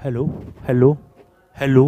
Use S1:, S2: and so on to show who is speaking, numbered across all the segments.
S1: Hello hello hello.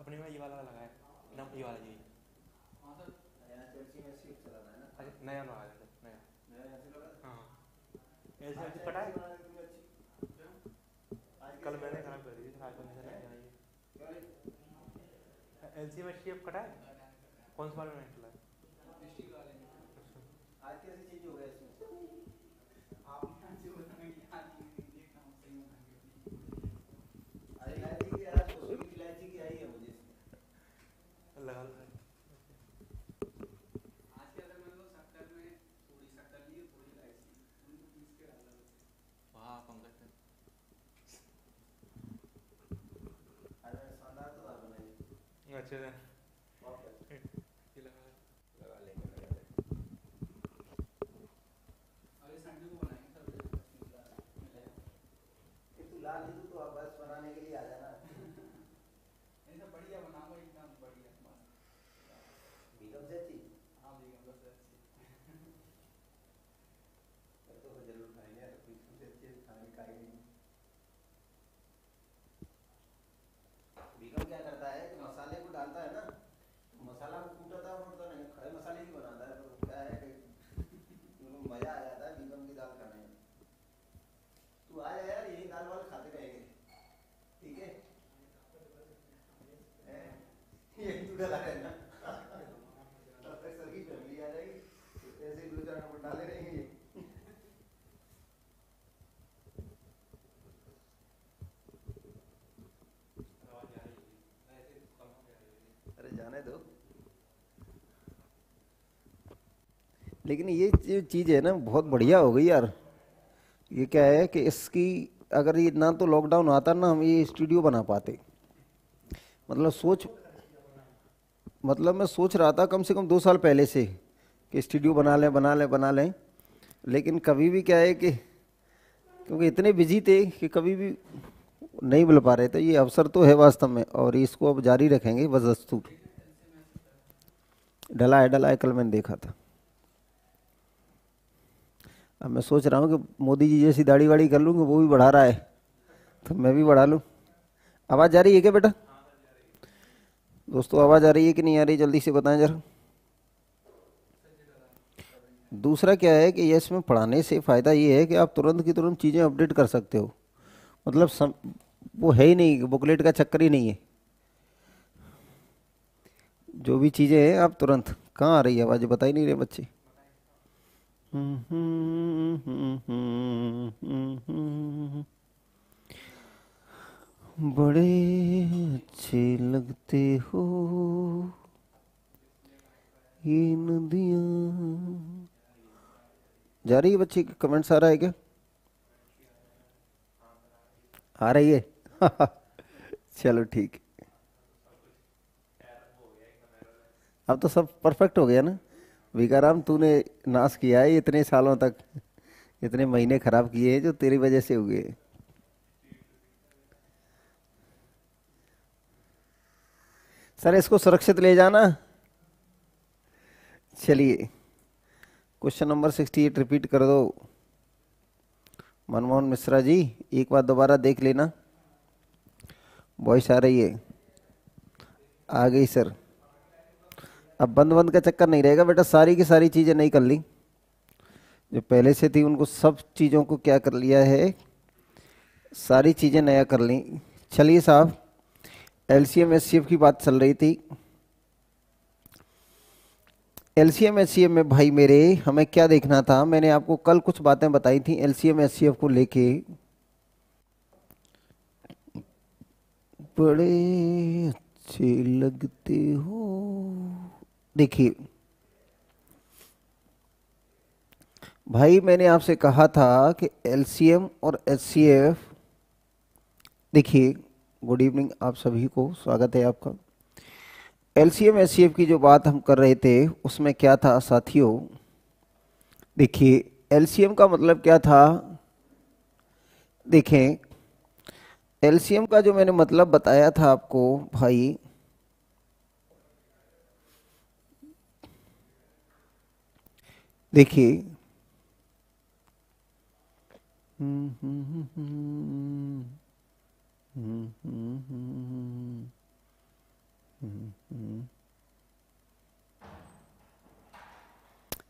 S1: अपने में ये वाला लगाया ना, ये वाला यही नया लगा देते नया। हाँ ऐसे ऐसे कटा है। कल मैंने खराब कर दी थी, आज तो एलसी में शेप कटा है। कौन सा वाला नहीं चला है?
S2: आज कैसी चीज हो गया इसमें? आप इलायची की आज कसूरी इलायची की आई है मुझे
S1: लगा लो।
S2: आज के अगर मान लो शक्कर में थोड़ी शक्कर ली थोड़ी इलायची उनको पीस के डाल दो।
S1: वाह पंकज
S2: अरे शानदार तो आप बनाइए।
S1: अच्छे से ये लगा लेंगे
S2: अरे संडे को बनाएंगे सब तू ला ली तो आप बस बनाने के लिए आ जाना। ऐसा बढ़िया बनाऊंगा एकदम बढ़िया बीगम से अच्छी। हाँ बीगम से अच्छी तो जरूर खाएंगे बीगम से अच्छी खाने का ही नहीं। बीगम क्या करता है कि मसाले को डालता है ना, मसाला को कूटता है तो नहीं खड़े मसाले की बनाता है, तो क्या है कि मजा आ जाता है बीगम की दाल खाने में। तू आ जा यार, यही दाल वाल खाते रहेंगे ठीक है। यही तू डला है ना, तब तक सबकी फैमिली आ जाएगी, ऐसे दो चार डाले रहेंगे। अरे जाने दो, लेकिन ये जो चीज़ है ना बहुत बढ़िया हो गई यार। ये क्या है कि इसकी अगर ये ना तो लॉकडाउन आता ना हम ये स्टूडियो बना पाते। मतलब मैं सोच रहा था कम से कम 2 साल पहले से कि स्टूडियो बना लें। लेकिन कभी भी क्या है कि क्योंकि इतने बिजी थे कि कभी भी नहीं मिल पा रहे थे। ये अवसर तो है वास्तव में और इसको अब जारी रखेंगे बस दस्तूर। डला है कल मैंने देखा था। अब मैं सोच रहा हूँ कि मोदी जी जैसी दाढ़ी वाड़ी कर लूँगी, वो भी बढ़ा रहा है तो मैं भी बढ़ा लूँ। आवाज़ जा रही है क्या बेटा? दोस्तों आवाज़ आ रही है कि नहीं आ रही, जल्दी से बताएं जरा। दूसरा क्या है कि ये इसमें पढ़ाने से फ़ायदा ये है कि आप तुरंत की तुरंत चीज़ें अपडेट कर सकते हो। मतलब वो है ही नहीं, बुकलेट का चक्कर ही नहीं है। जो भी चीज़ें हैं आप तुरंत। कहाँ आ रही है आवाज़, बता ही नहीं रहे बच्चे। बड़े अच्छे लगते हो ये नदियाँ। जा रही है बच्ची, कमेंट्स आ रहा है क्या? आ रही है चलो ठीक है। अब तो सब परफेक्ट हो गया ना। विकाराम तूने नाश किया है इतने सालों तक, इतने महीने खराब किए हैं जो तेरी वजह से हुए। सर इसको सुरक्षित ले जाना। चलिए क्वेश्चन नंबर 68 रिपीट कर दो। मनमोहन मिश्रा जी एक बार दोबारा देख लेना। वॉइस आ रही है? आ गई सर। अब बंद बंद का चक्कर नहीं रहेगा बेटा, सारी की सारी चीजें नहीं कर ली जो पहले से थी, उनको सब चीजों को क्या कर लिया है, सारी चीजें नया कर ली। चलिए साहब, एलसीएम एचसीएफ की बात चल रही थी। एलसीएम एचसीएफ में भाई मेरे हमें क्या देखना था, मैंने आपको कल कुछ बातें बताई थी एलसीएम एचसीएफ को लेके। बड़े अच्छे लगते हो। देखिए भाई, मैंने आपसे कहा था कि एलसीएम और एचसीएफ, देखिए गुड इवनिंग आप सभी को, स्वागत है आपका। एलसीएम एचसीएफ की जो बात हम कर रहे थे उसमें क्या था साथियों, देखिए एलसीएम का मतलब क्या था। देखें एलसीएम का जो मैंने मतलब बताया था आपको भाई, देखिए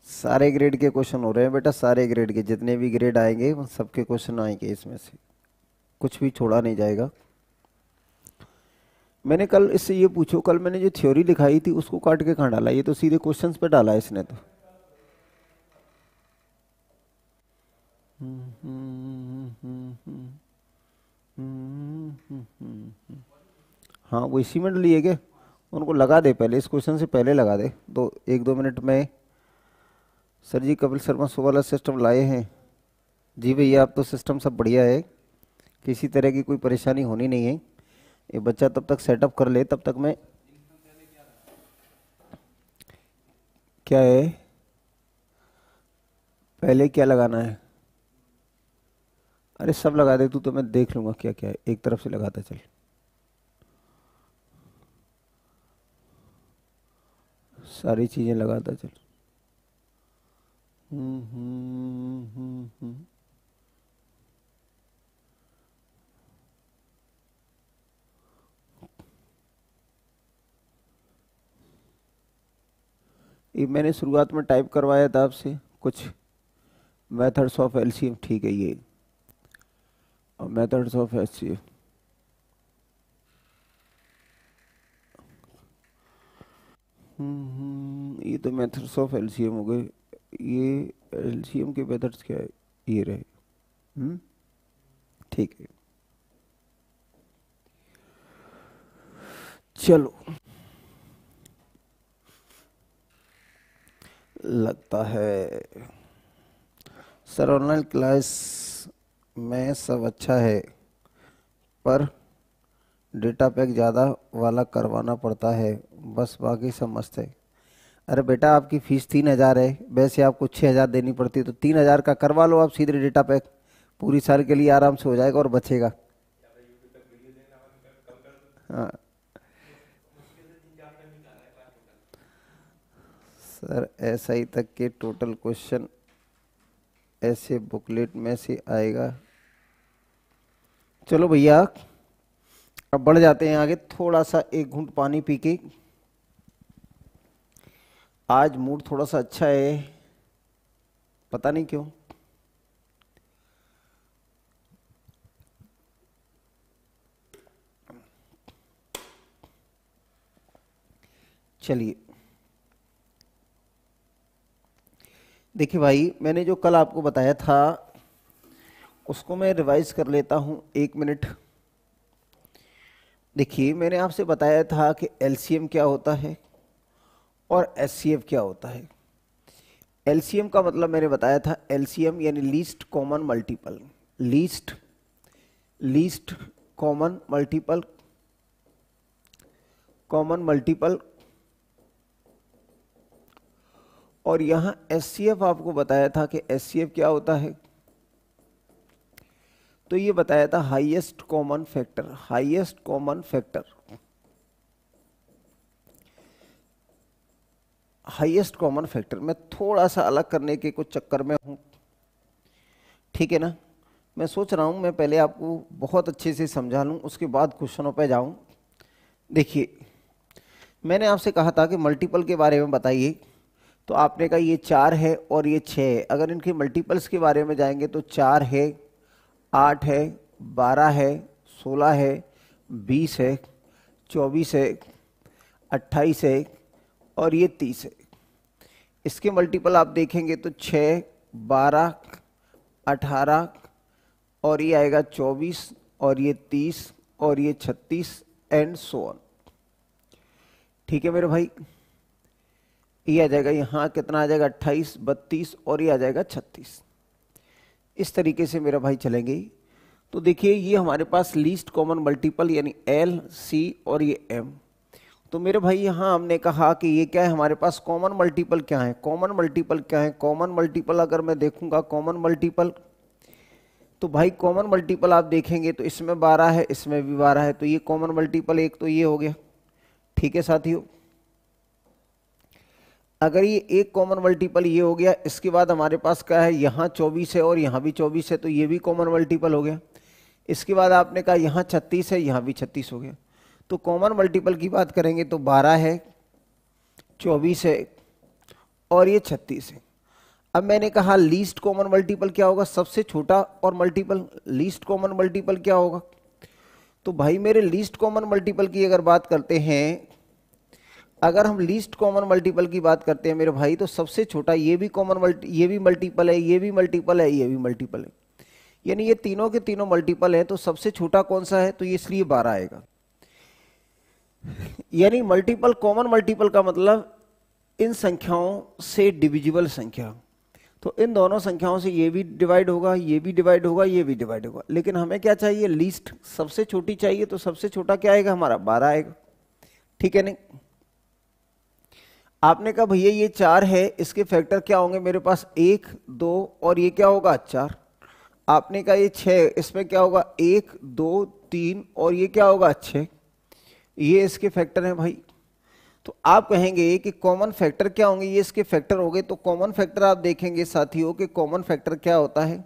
S2: सारे ग्रेड के क्वेश्चन हो रहे हैं बेटा, सारे ग्रेड के जितने भी ग्रेड आएंगे उन सबके क्वेश्चन आएंगे, इसमें से कुछ भी छोड़ा नहीं जाएगा। मैंने कल इससे ये पूछो, कल मैंने जो थ्योरी लिखाई थी उसको काट के कहाँ डाला, ये तो सीधे क्वेश्चंस पे डाला है इसने तो। हाँ वो इसी में डली है क्या? उनको लगा दे पहले, इस क्वेश्चन से पहले लगा दे, दो 1-2 मिनट में। सर जी कपिल शर्मा शो वाला सिस्टम लाए हैं? जी भैया अब तो सिस्टम सब बढ़िया है, किसी तरह की कोई परेशानी होनी नहीं है। ये बच्चा तब तक सेटअप कर ले, तब तक मैं, क्या है पहले क्या लगाना है? अरे सब लगा दे तू, तो मैं देख लूंगा क्या क्या है, एक तरफ से लगाता चल। सारी चीजें लगाता चल। ये मैंने शुरुआत में टाइप करवाया था आपसे कुछ मेथड्स ऑफ एलसीएम, ठीक है ये, और मेथड्स ऑफ एचसीएफ। ये तो मेथड्स ऑफ एलसीएम हो गए, ये एलसीएम के मेथड्स क्या है, ये रहे। ठीक है चलो, लगता है सर ऑनलाइन क्लास में सब अच्छा है पर डेटा पैक ज़्यादा वाला करवाना पड़ता है, बस बाकी सब मस्त है। अरे बेटा आपकी फीस 3,000 है, वैसे आपको 6,000 देनी पड़ती है, तो 3,000 का करवा लो आप सीधे डेटा पैक, पूरी साल के लिए आराम से हो जाएगा और बचेगा। हाँ सर SI तक के टोटल क्वेश्चन ऐसे बुकलेट में से आएगा। चलो भैया अब बढ़ जाते हैं आगे, थोड़ा सा एक घूंट पानी पी के। आज मूड थोड़ा सा अच्छा है, पता नहीं क्यों। चलिए देखिए भाई, मैंने जो कल आपको बताया था उसको मैं रिवाइज कर लेता हूं, 1 मिनट। देखिए मैंने आपसे बताया था कि एलसीएम क्या होता है और एचसीएफ क्या होता है। एलसीएम का मतलब मैंने बताया था, एलसीएम यानी least common multiple, least common multiple. और यहां एचसीएफ आपको बताया था कि एचसीएफ क्या होता है, तो ये बताया था highest common factor, highest common factor, highest common factor. मैं थोड़ा सा अलग करने के कुछ चक्कर में हूं, ठीक है ना। मैं सोच रहा हूं मैं पहले आपको बहुत अच्छे से समझा लूं, उसके बाद क्वेश्चनों पे जाऊं। देखिए मैंने आपसे कहा था कि मल्टीपल के बारे में बताइए, तो आपने कहा ये 4 है और ये 6 है। अगर इनके मल्टीपल्स के बारे में जाएंगे तो 4 है, 8 है, 12 है, 16 है, 20 है, 24 है, 28 है और ये 30 है। इसके मल्टीपल आप देखेंगे तो 6, 12, 18 और ये आएगा 24 और ये 30 और ये 36 एंड सो ऑन। ठीक है मेरे भाई, ये आ जाएगा यहाँ कितना आ जाएगा 28, 32 और ये आ जाएगा 36। इस तरीके से मेरा भाई चलेंगे। तो देखिए ये हमारे पास लीस्ट कॉमन मल्टीपल यानी L, C और ये M। तो मेरे भाई यहाँ हमने कहा कि ये क्या है हमारे पास कॉमन मल्टीपल क्या है, कॉमन मल्टीपल क्या है। कॉमन मल्टीपल अगर मैं देखूंगा कॉमन मल्टीपल, तो भाई कॉमन मल्टीपल आप देखेंगे तो इसमें 12 है, इसमें भी 12 है, तो ये कॉमन मल्टीपल एक तो ये हो गया। ठीक है साथियों, अगर ये एक कॉमन मल्टीपल ये हो गया, इसके बाद हमारे पास क्या है यहाँ 24 है और यहाँ भी 24 है, तो ये भी कॉमन मल्टीपल हो गया। इसके बाद आपने कहा यहाँ 36 है, यहाँ भी 36 हो गया। तो कॉमन मल्टीपल की बात करेंगे तो 12 है, 24 है और ये 36 है। अब मैंने कहा लीस्ट कॉमन मल्टीपल क्या होगा, सबसे छोटा और मल्टीपल। लीस्ट कॉमन मल्टीपल क्या होगा, तो भाई मेरे लीस्ट कॉमन मल्टीपल की अगर बात करते हैं, अगर हम लीस्ट कॉमन मल्टीपल की बात करते हैं मेरे भाई, तो सबसे छोटा ये भी ये भी मल्टीपल है, ये भी मल्टीपल है, ये भी मल्टीपल है, यानी ये तीनों के तीनों मल्टीपल है। तो सबसे छोटा कौन सा है, तो ये इसलिए 12 आएगा। यानी मल्टीपल, कॉमन मल्टीपल का मतलब इन संख्याओं से डिविजिबल संख्या। तो इन दोनों संख्याओं से ये भी डिवाइड होगा, ये भी डिवाइड होगा, ये भी डिवाइड होगा। लेकिन हमें क्या चाहिए, लीस्ट, सबसे छोटी चाहिए। तो सबसे छोटा क्या आएगा हमारा, 12 आएगा। ठीक है नहीं, आपने कहा भैया ये 4 है, इसके फैक्टर क्या होंगे मेरे पास, 1, 2 और ये क्या होगा 4। आपने कहा ये 6, इसमें क्या होगा 1, 2, 3 और ये क्या होगा 6, ये इसके फैक्टर हैं भाई। तो आप कहेंगे कि कॉमन फैक्टर क्या होंगे, ये इसके फैक्टर हो गए। तो कॉमन फैक्टर आप देखेंगे साथियों कि कॉमन फैक्टर क्या होता है।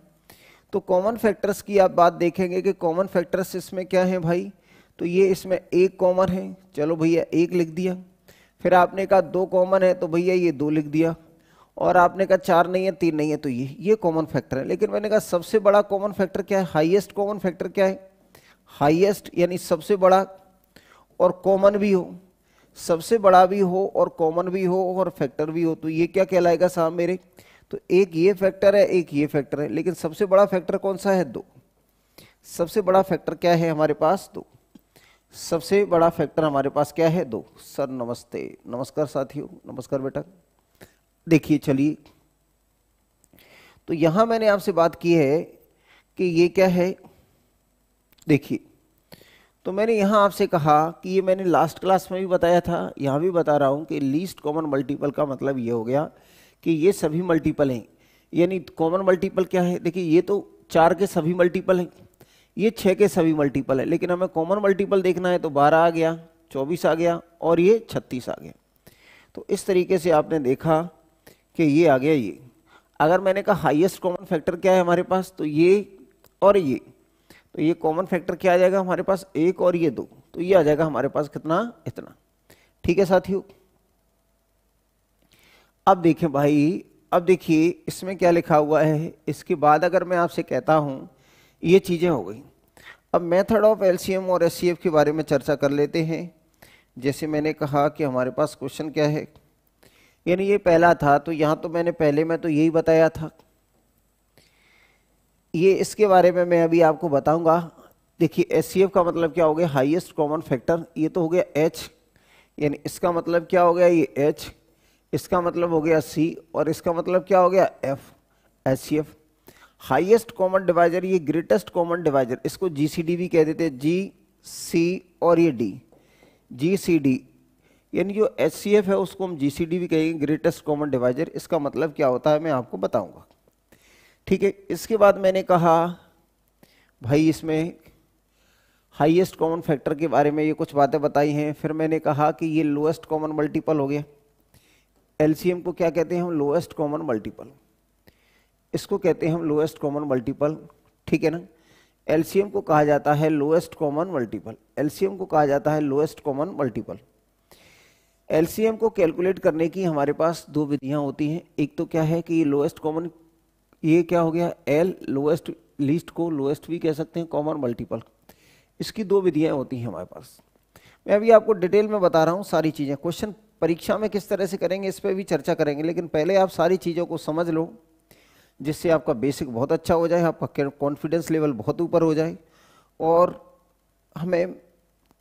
S2: तो कॉमन फैक्टर्स की आप बात देखेंगे कि कॉमन फैक्टर्स इसमें क्या है भाई, तो ये इसमें 1 कॉमन है, चलो भैया 1 लिख दिया। फिर आपने कहा 2 कॉमन है, तो भैया ये 2 लिख दिया। और आपने कहा 4 नहीं है, 3 नहीं है, तो ये कॉमन फैक्टर है। लेकिन मैंने कहा सबसे बड़ा कॉमन फैक्टर क्या है, हाईएस्ट कॉमन फैक्टर क्या है, हाईएस्ट यानी सबसे बड़ा और कॉमन भी हो, सबसे बड़ा भी हो और कॉमन भी हो और फैक्टर भी हो। तो ये क्या कहलाएगा साहब मेरे, तो एक ये फैक्टर है, एक ये फैक्टर है। लेकिन सबसे बड़ा फैक्टर कौन सा है, 2। सबसे बड़ा फैक्टर क्या है हमारे पास, 2। सबसे बड़ा फैक्टर हमारे पास क्या है, 2। सर नमस्ते, नमस्कार साथियों, नमस्कार बेटा। देखिए चलिए, तो यहां मैंने आपसे बात की है कि ये क्या है। देखिए, तो मैंने यहां आपसे कहा कि ये मैंने लास्ट क्लास में भी बताया था, यहां भी बता रहा हूं कि लीस्ट कॉमन मल्टीपल का मतलब ये हो गया कि ये सभी मल्टीपल हैं। यानी कॉमन मल्टीपल क्या है, देखिए ये तो 4 के सभी मल्टीपल हैं, ये 6 के सभी मल्टीपल है। लेकिन हमें कॉमन मल्टीपल देखना है, तो 12 आ गया, 24 आ गया और ये 36 आ गया। तो इस तरीके से आपने देखा कि ये आ गया ये। अगर मैंने कहा हाईएस्ट कॉमन फैक्टर क्या है हमारे पास, तो ये और ये, तो ये कॉमन फैक्टर क्या आ जाएगा हमारे पास, 1 और ये 2, तो ये आ जाएगा हमारे पास कितना, इतना। ठीक है साथियों, अब देखें भाई, अब देखिए इसमें क्या लिखा हुआ है। इसके बाद अगर मैं आपसे कहता हूं ये चीजें हो गई, अब मेथड ऑफ एलसीएम और एचसीएफ के बारे में चर्चा कर लेते हैं। जैसे मैंने कहा कि हमारे पास क्वेश्चन क्या है, यानी ये पहला था, तो यहां तो मैंने पहले में तो यही बताया था। ये इसके बारे में मैं अभी आपको बताऊंगा। देखिए एचसीएफ का मतलब क्या हो गया, हाईएस्ट कॉमन फैक्टर। ये तो हो गया H, यानी इसका मतलब क्या हो गया, ये H, इसका मतलब हो गया C और इसका मतलब क्या हो गया F, HCF. Highest common divisor, ये ग्रेटेस्ट कॉमन डिवाइजर, इसको जीसीडी भी कह देते हैं, जी सी और ये डी, जीसीडी, यानी जो एचसीएफ है उसको हम जीसीडी भी कहेंगे, ग्रेटेस्ट कॉमन डिवाइजर। इसका मतलब क्या होता है मैं आपको बताऊंगा। ठीक है, इसके बाद मैंने कहा भाई इसमें हाईएस्ट कॉमन फैक्टर के बारे में ये कुछ बातें बताई हैं। फिर मैंने कहा कि ये लोएस्ट कॉमन मल्टीपल हो गया। एलसीएम को क्या कहते हैं हम? Lowest common multiple. इसको कहते हैं हम लोएस्ट कॉमन मल्टीपल, ठीक है ना। एलसीएम को कहा जाता है लोएस्ट कॉमन मल्टीपल। एलसीएम को कहा जाता है लोएस्ट कॉमन मल्टीपल। एलसीएम को कैलकुलेट करने की हमारे पास दो विधियां होती हैं। एक तो क्या है कि ये लोएस्ट कॉमन, ये क्या हो गया एल, लोएस्ट, लीस्ट को लोएस्ट भी कह सकते हैं, कॉमन मल्टीपल। इसकी दो विधियां होती हैं हमारे पास। मैं अभी आपको डिटेल में बता रहा हूं सारी चीजें। क्वेश्चन परीक्षा में किस तरह से करेंगे इस पर भी चर्चा करेंगे, लेकिन पहले आप सारी चीजों को समझ लो, जिससे आपका बेसिक बहुत अच्छा हो जाए, आपका कॉन्फिडेंस लेवल बहुत ऊपर हो जाए और हमें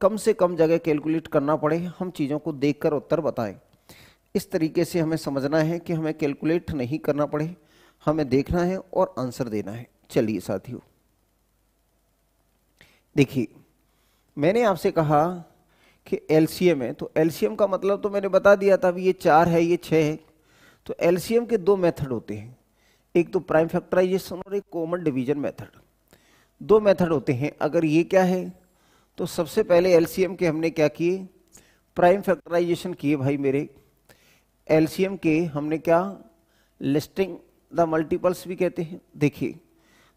S2: कम से कम जगह कैलकुलेट करना पड़े, हम चीज़ों को देखकर उत्तर बताएं। इस तरीके से हमें समझना है कि हमें कैलकुलेट नहीं करना पड़े, हमें देखना है और आंसर देना है। चलिए साथियों, देखिए मैंने आपसे कहा कि एलसीएम है, तो एलसीएम का मतलब तो मैंने बता दिया था। अभी ये 4 है, ये 6 है। तो एलसीएम के दो मेथड होते हैं, एक तो प्राइम फैक्टराइजेशन और एक कॉमन डिवीजन मेथड। दो मेथड होते हैं। अगर ये क्या है तो सबसे पहले एलसीएम के हमने क्या किए? प्राइम फैक्टराइजेशन किए भाई मेरे। एलसीएम के हमने क्या? लिस्टिंग द मल्टीपल्स भी कहते हैं। देखिए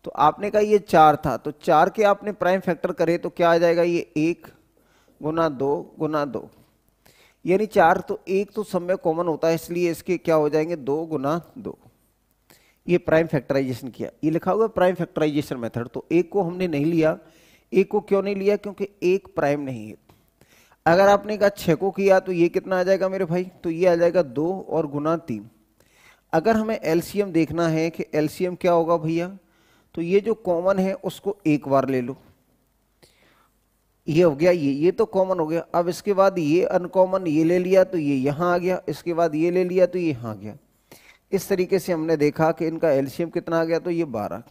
S2: तो आपने कहा ये 4 था, तो 4 के आपने प्राइम फैक्टर करे तो क्या आ जाएगा? ये 1 गुना 2 गुना 2, यानी 4 तो 1 तो सब में कॉमन होता है, इसलिए इसके क्या हो जाएंगे? 2 गुना 2। ये प्राइम फैक्टराइजेशन किया, ये लिखा हुआ प्राइम फैक्टराइजेशन मेथड। तो 1 को हमने नहीं लिया। 1 को क्यों नहीं लिया? क्योंकि 1 प्राइम नहीं है। अगर आपने कहा 6 को किया तो ये कितना आ जाएगा मेरे भाई? तो ये आ जाएगा 2 और गुना 3। अगर हमें एलसीएम देखना है कि एलसीएम क्या होगा भैया, तो ये जो कॉमन है उसको एक बार ले लो, ये हो गया, ये तो कॉमन हो गया। अब इसके बाद ये अनकॉमन ये ले लिया तो ये यहां आ गया, इसके बाद ये ले लिया तो ये यहां आ गया। इस तरीके से हमने देखा कि इनका एलसीएम कितना आ गया, तो ये 12।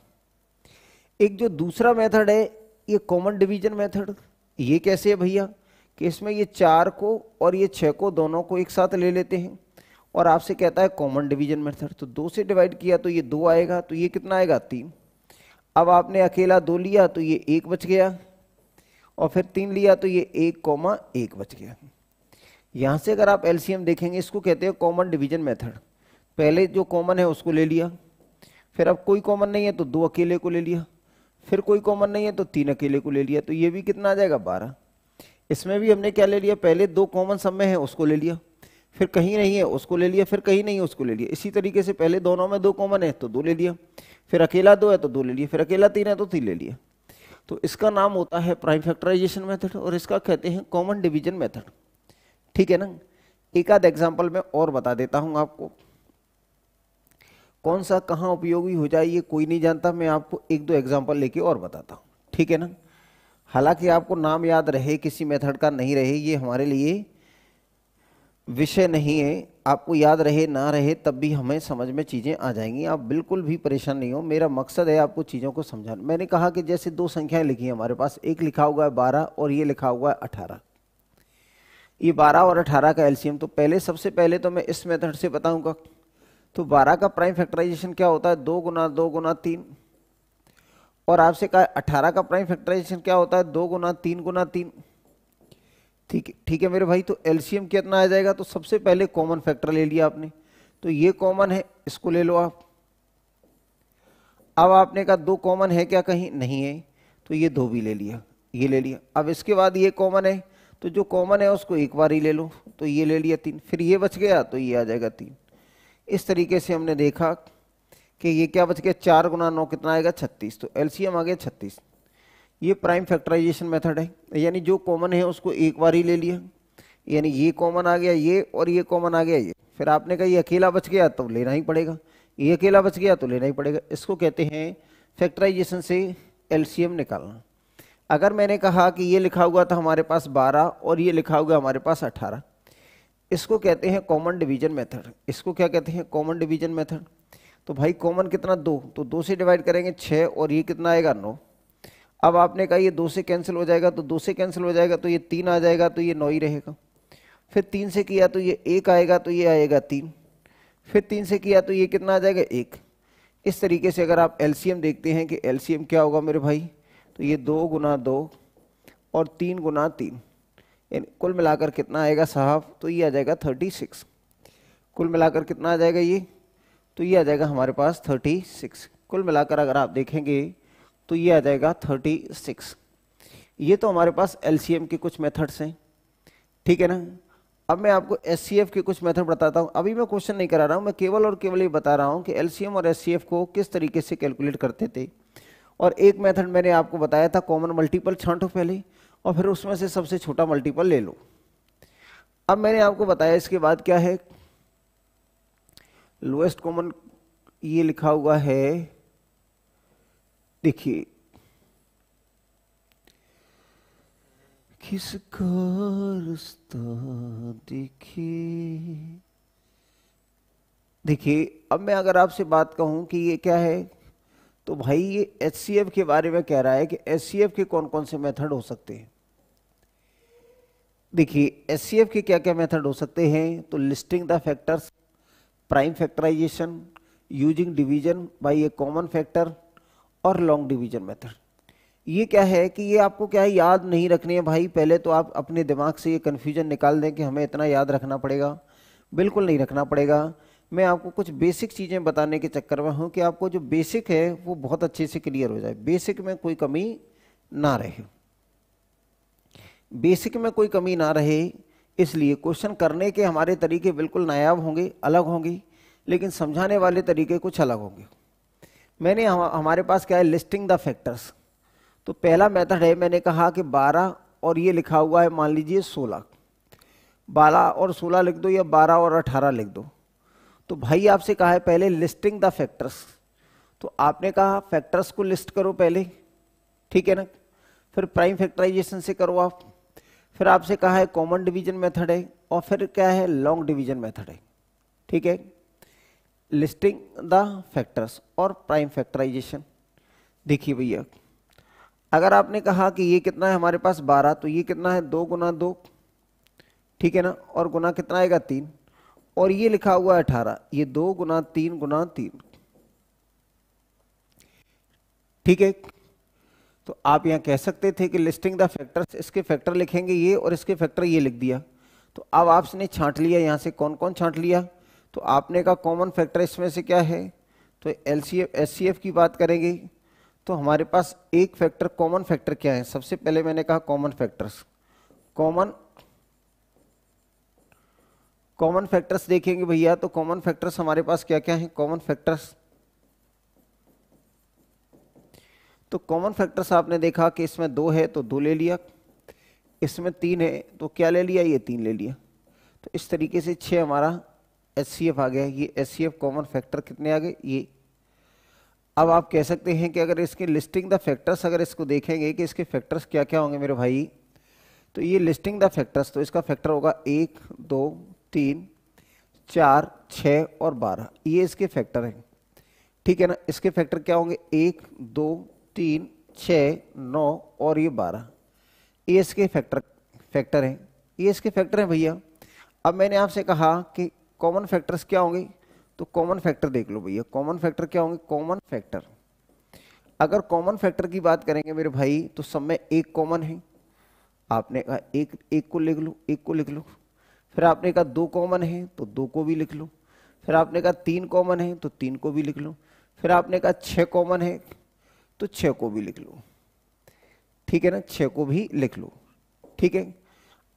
S2: एक जो दूसरा मेथड है ये कॉमन डिवीजन मेथड। ये कैसे है भैया कि इसमें ये 4 को और ये 6 को दोनों को एक साथ ले लेते हैं और आपसे कहता है कॉमन डिवीजन मेथड। तो 2 से डिवाइड किया तो ये 2 आएगा, तो ये कितना आएगा? 3। अब आपने अकेला 2 लिया तो ये 1 बच गया और फिर 3 लिया तो ये 1,1 बच गया। यहां से अगर आप एलसीएम देखेंगे इसको कहते हैं कॉमन डिवीजन मेथड। पहले जो कॉमन है उसको ले लिया, फिर अब कोई कॉमन नहीं है तो 2 अकेले को ले लिया, फिर कोई कॉमन नहीं है तो 3 अकेले को ले लिया, तो ये भी कितना आ जाएगा? 12। इसमें भी हमने क्या ले लिया? पहले 2 कॉमन सब में है उसको ले लिया, फिर कहीं नहीं है उसको ले लिया, फिर कहीं नहीं है उसको ले लिया। इसी तरीके से पहले दोनों में 2 कॉमन है तो 2 ले लिया, फिर अकेला 2 है तो 2 ले लिया, फिर अकेला 3 है तो 3 ले लिया। तो इसका नाम होता है प्राइम फैक्टराइजेशन मेथड और इसका कहते हैं कॉमन डिवीजन मेथड, ठीक है ना। एक आध एग्जाम्पल में और बता देता हूं आपको, कौन सा कहां उपयोगी हो जाए ये कोई नहीं जानता। मैं आपको 1-2 एग्जाम्पल लेके और बताता हूं, ठीक है ना। हालांकि आपको नाम याद रहे किसी मेथड का नहीं रहे ये हमारे लिए विषय नहीं है, आपको याद रहे ना रहे तब भी हमें समझ में चीज़ें आ जाएंगी। आप बिल्कुल भी परेशान नहीं हो, मेरा मकसद है आपको चीज़ों को समझाना। मैंने कहा कि जैसे 2 संख्याएं लिखी हैं हमारे पास, एक लिखा हुआ है 12 और ये लिखा हुआ है 18। ये 12 और 18 का एलसीएम, तो पहले सबसे पहले तो मैं इस मेथड से बताऊंगा। तो 12 का प्राइम फैक्टराइजेशन क्या होता है? 2 गुना 2 गुना 3। और आपसे कहा 18 का प्राइम फैक्टराइजेशन क्या होता है? 2 गुना 3 गुना 3। ठीक है मेरे भाई। तो एलसीएम कितना आ जाएगा? तो सबसे पहले कॉमन फैक्टर ले लिया आपने, तो ये कॉमन है, इसको ले लो आप। अब आपने कहा 2 कॉमन है क्या? कहीं नहीं है, तो ये 2 भी ले लिया, ये ले लिया। अब इसके बाद ये कॉमन है, तो जो कॉमन है उसको एक बार ही ले लो, तो ये ले लिया 3, फिर ये बच गया तो ये आ जाएगा 3। इस तरीके से हमने देखा कि ये क्या बच गया? 4 गुना 9 कितना आएगा? 36। तो एलसीएम आ गया 36। ये प्राइम फैक्टराइजेशन मेथड है, यानी जो कॉमन है उसको एक बार ही ले लिया, यानी ये कॉमन आ गया ये और ये कॉमन आ गया ये। फिर आपने कहा ये अकेला बच गया तो लेना ही पड़ेगा, ये अकेला बच गया तो लेना ही पड़ेगा। इसको कहते हैं फैक्टराइजेशन से एलसीएम निकालना। अगर मैंने कहा कि ये लिखा हुआ था हमारे पास 12 और ये लिखा हुआ हमारे पास 18, इसको कहते हैं कॉमन डिवीजन मेथड। इसको क्या कहते हैं? Common division method. तो भाई कॉमन कितना? 2, तो 2 से डिवाइड करेंगे 6 और ये कितना आएगा? 9। अब आपने कहा ये 2 से कैंसिल हो जाएगा, तो 2 से कैंसिल हो जाएगा तो ये 3 आ जाएगा, तो ये 9 ही रहेगा। फिर 3 से किया तो ये 1 आएगा, तो ये आएगा 3। फिर 3 से किया तो ये कितना आ जाएगा? 1। इस तरीके से अगर आप एलसीएम देखते हैं कि एलसीएम क्या होगा मेरे भाई? तो ये 2 गुना 2 और 3 गुना 3, कुल मिलाकर कितना आएगा साहब? तो ये आ जाएगा 36। कुल मिलाकर कितना आ जाएगा ये? तो ये आ जाएगा हमारे पास 36। कुल मिलाकर अगर आप देखेंगे तो ये आ जाएगा 36। ये तो हमारे पास एलसीएम के कुछ मेथड्स हैं, ठीक है ना। अब मैं आपको एचसीएफ के कुछ मेथड बताता हूँ। अभी मैं क्वेश्चन नहीं करा रहा हूँ, मैं केवल और केवल ये बता रहा हूँ कि एलसीएम और एचसीएफ को किस तरीके से कैलकुलेट करते थे। और एक मेथड मैंने आपको बताया था, कॉमन मल्टीपल छांटो पहले और फिर उसमें से सबसे छोटा मल्टीपल ले लो। अब मैंने आपको बताया इसके बाद क्या है, लोएस्ट कॉमन ये लिखा हुआ है, देखिए किसका रास्ता देखिए। देखिए अब मैं अगर आपसे बात कहूं कि ये क्या है, तो भाई ये एचसीएफ के बारे में कह रहा है कि एचसीएफ के कौन कौन से मेथड हो सकते हैं। देखिए एचसीएफ के क्या क्या मेथड हो सकते हैं, तो listing the factors, prime factorization, using division by a common factor और लॉन्ग डिवीजन मेथड। ये क्या है कि ये आपको क्या है याद नहीं रखनी है भाई। पहले तो आप अपने दिमाग से ये कन्फ्यूजन निकाल दें कि हमें इतना याद रखना पड़ेगा, बिल्कुल नहीं रखना पड़ेगा। मैं आपको कुछ बेसिक चीज़ें बताने के चक्कर में हूँ कि आपको जो बेसिक है वो बहुत अच्छे से क्लियर हो जाए, बेसिक में कोई कमी ना रहे, बेसिक में कोई कमी ना रहे। इसलिए क्वेश्चन करने के हमारे तरीके बिल्कुल नायाब होंगे, अलग होंगे, लेकिन समझाने वाले तरीके कुछ अलग होंगे। मैंने हमारे पास क्या है, लिस्टिंग द फैक्टर्स। तो पहला मेथड है, मैंने कहा कि 12 और ये लिखा हुआ है मान लीजिए 16, 12 और 16 लिख दो या 12 और 18 लिख दो। तो भाई आपसे कहा है पहले लिस्टिंग द फैक्टर्स, तो आपने कहा फैक्टर्स को लिस्ट करो पहले, ठीक है ना। फिर प्राइम फैक्टराइजेशन से करो आप। फिर आपसे कहा है कॉमन डिवीजन मेथड है और फिर क्या है, लॉन्ग डिवीजन मेथड है, ठीक है। लिस्टिंग द फैक्टर्स और प्राइम फैक्टराइजेशन। देखिए भैया अगर आपने कहा कि ये कितना है हमारे पास 12, तो ये कितना है 2 गुना 2, ठीक है ना, और गुना कितना आएगा 3, और ये लिखा हुआ है 18, ये 2 गुना 3 गुना 3, ठीक है। तो आप यहां कह सकते थे कि लिस्टिंग द फैक्टर्स, इसके फैक्टर लिखेंगे ये और इसके फैक्टर ये लिख दिया। तो अब आपने छांट लिया यहां से, कौन कौन छांट लिया, तो आपने कहा कॉमन फैक्टर इसमें से क्या है, तो एलसीएफ एचसीएफ की बात करेंगे तो हमारे पास एक फैक्टर, कॉमन फैक्टर क्या है, सबसे पहले मैंने कहा कॉमन फैक्टर्स, कॉमन फैक्टर्स देखेंगे भैया। तो कॉमन फैक्टर्स हमारे पास क्या क्या है, कॉमन फैक्टर्स, तो कॉमन फैक्टर्स आपने देखा कि इसमें 2 है तो 2 ले लिया, इसमें 3 है तो क्या ले लिया, ये 3 ले लिया। तो इस तरीके से 6 हमारा एचसीएफ आ गया। ये एचसीएफ कॉमन फैक्टर कितने आ गए, ये। अब आप कह सकते हैं कि अगर इसके लिस्टिंग द फैक्टर्स, अगर इसको देखेंगे कि इसके फैक्टर्स क्या क्या होंगे मेरे भाई, तो ये लिस्टिंग द फैक्टर्स, तो इसका फैक्टर होगा 1 2 3 4 6 और 12, ये इसके फैक्टर हैं, ठीक है ना। इसके फैक्टर क्या होंगे, 1 2 3 6 9 और ये 12, ये इसके फैक्टर हैं, ये इसके फैक्टर हैं भैया। अब मैंने आपसे कहा कि कॉमन फैक्टर्स क्या होंगे, तो कॉमन फैक्टर देख लो भैया, कॉमन फैक्टर क्या होंगे, कॉमन फैक्टर। अगर कॉमन फैक्टर की बात करेंगे मेरे भाई तो सब में एक कॉमन है, आपने कहा एक को लिख लो, एक को लिख लो। फिर आपने कहा 2 कॉमन है तो 2 को भी लिख लो। फिर आपने कहा 3 कॉमन है तो 3 को भी लिख लो। फिर आपने कहा 6 कॉमन है तो 6 को भी लिख लो, ठीक है ना, 6 को भी लिख लो, ठीक है।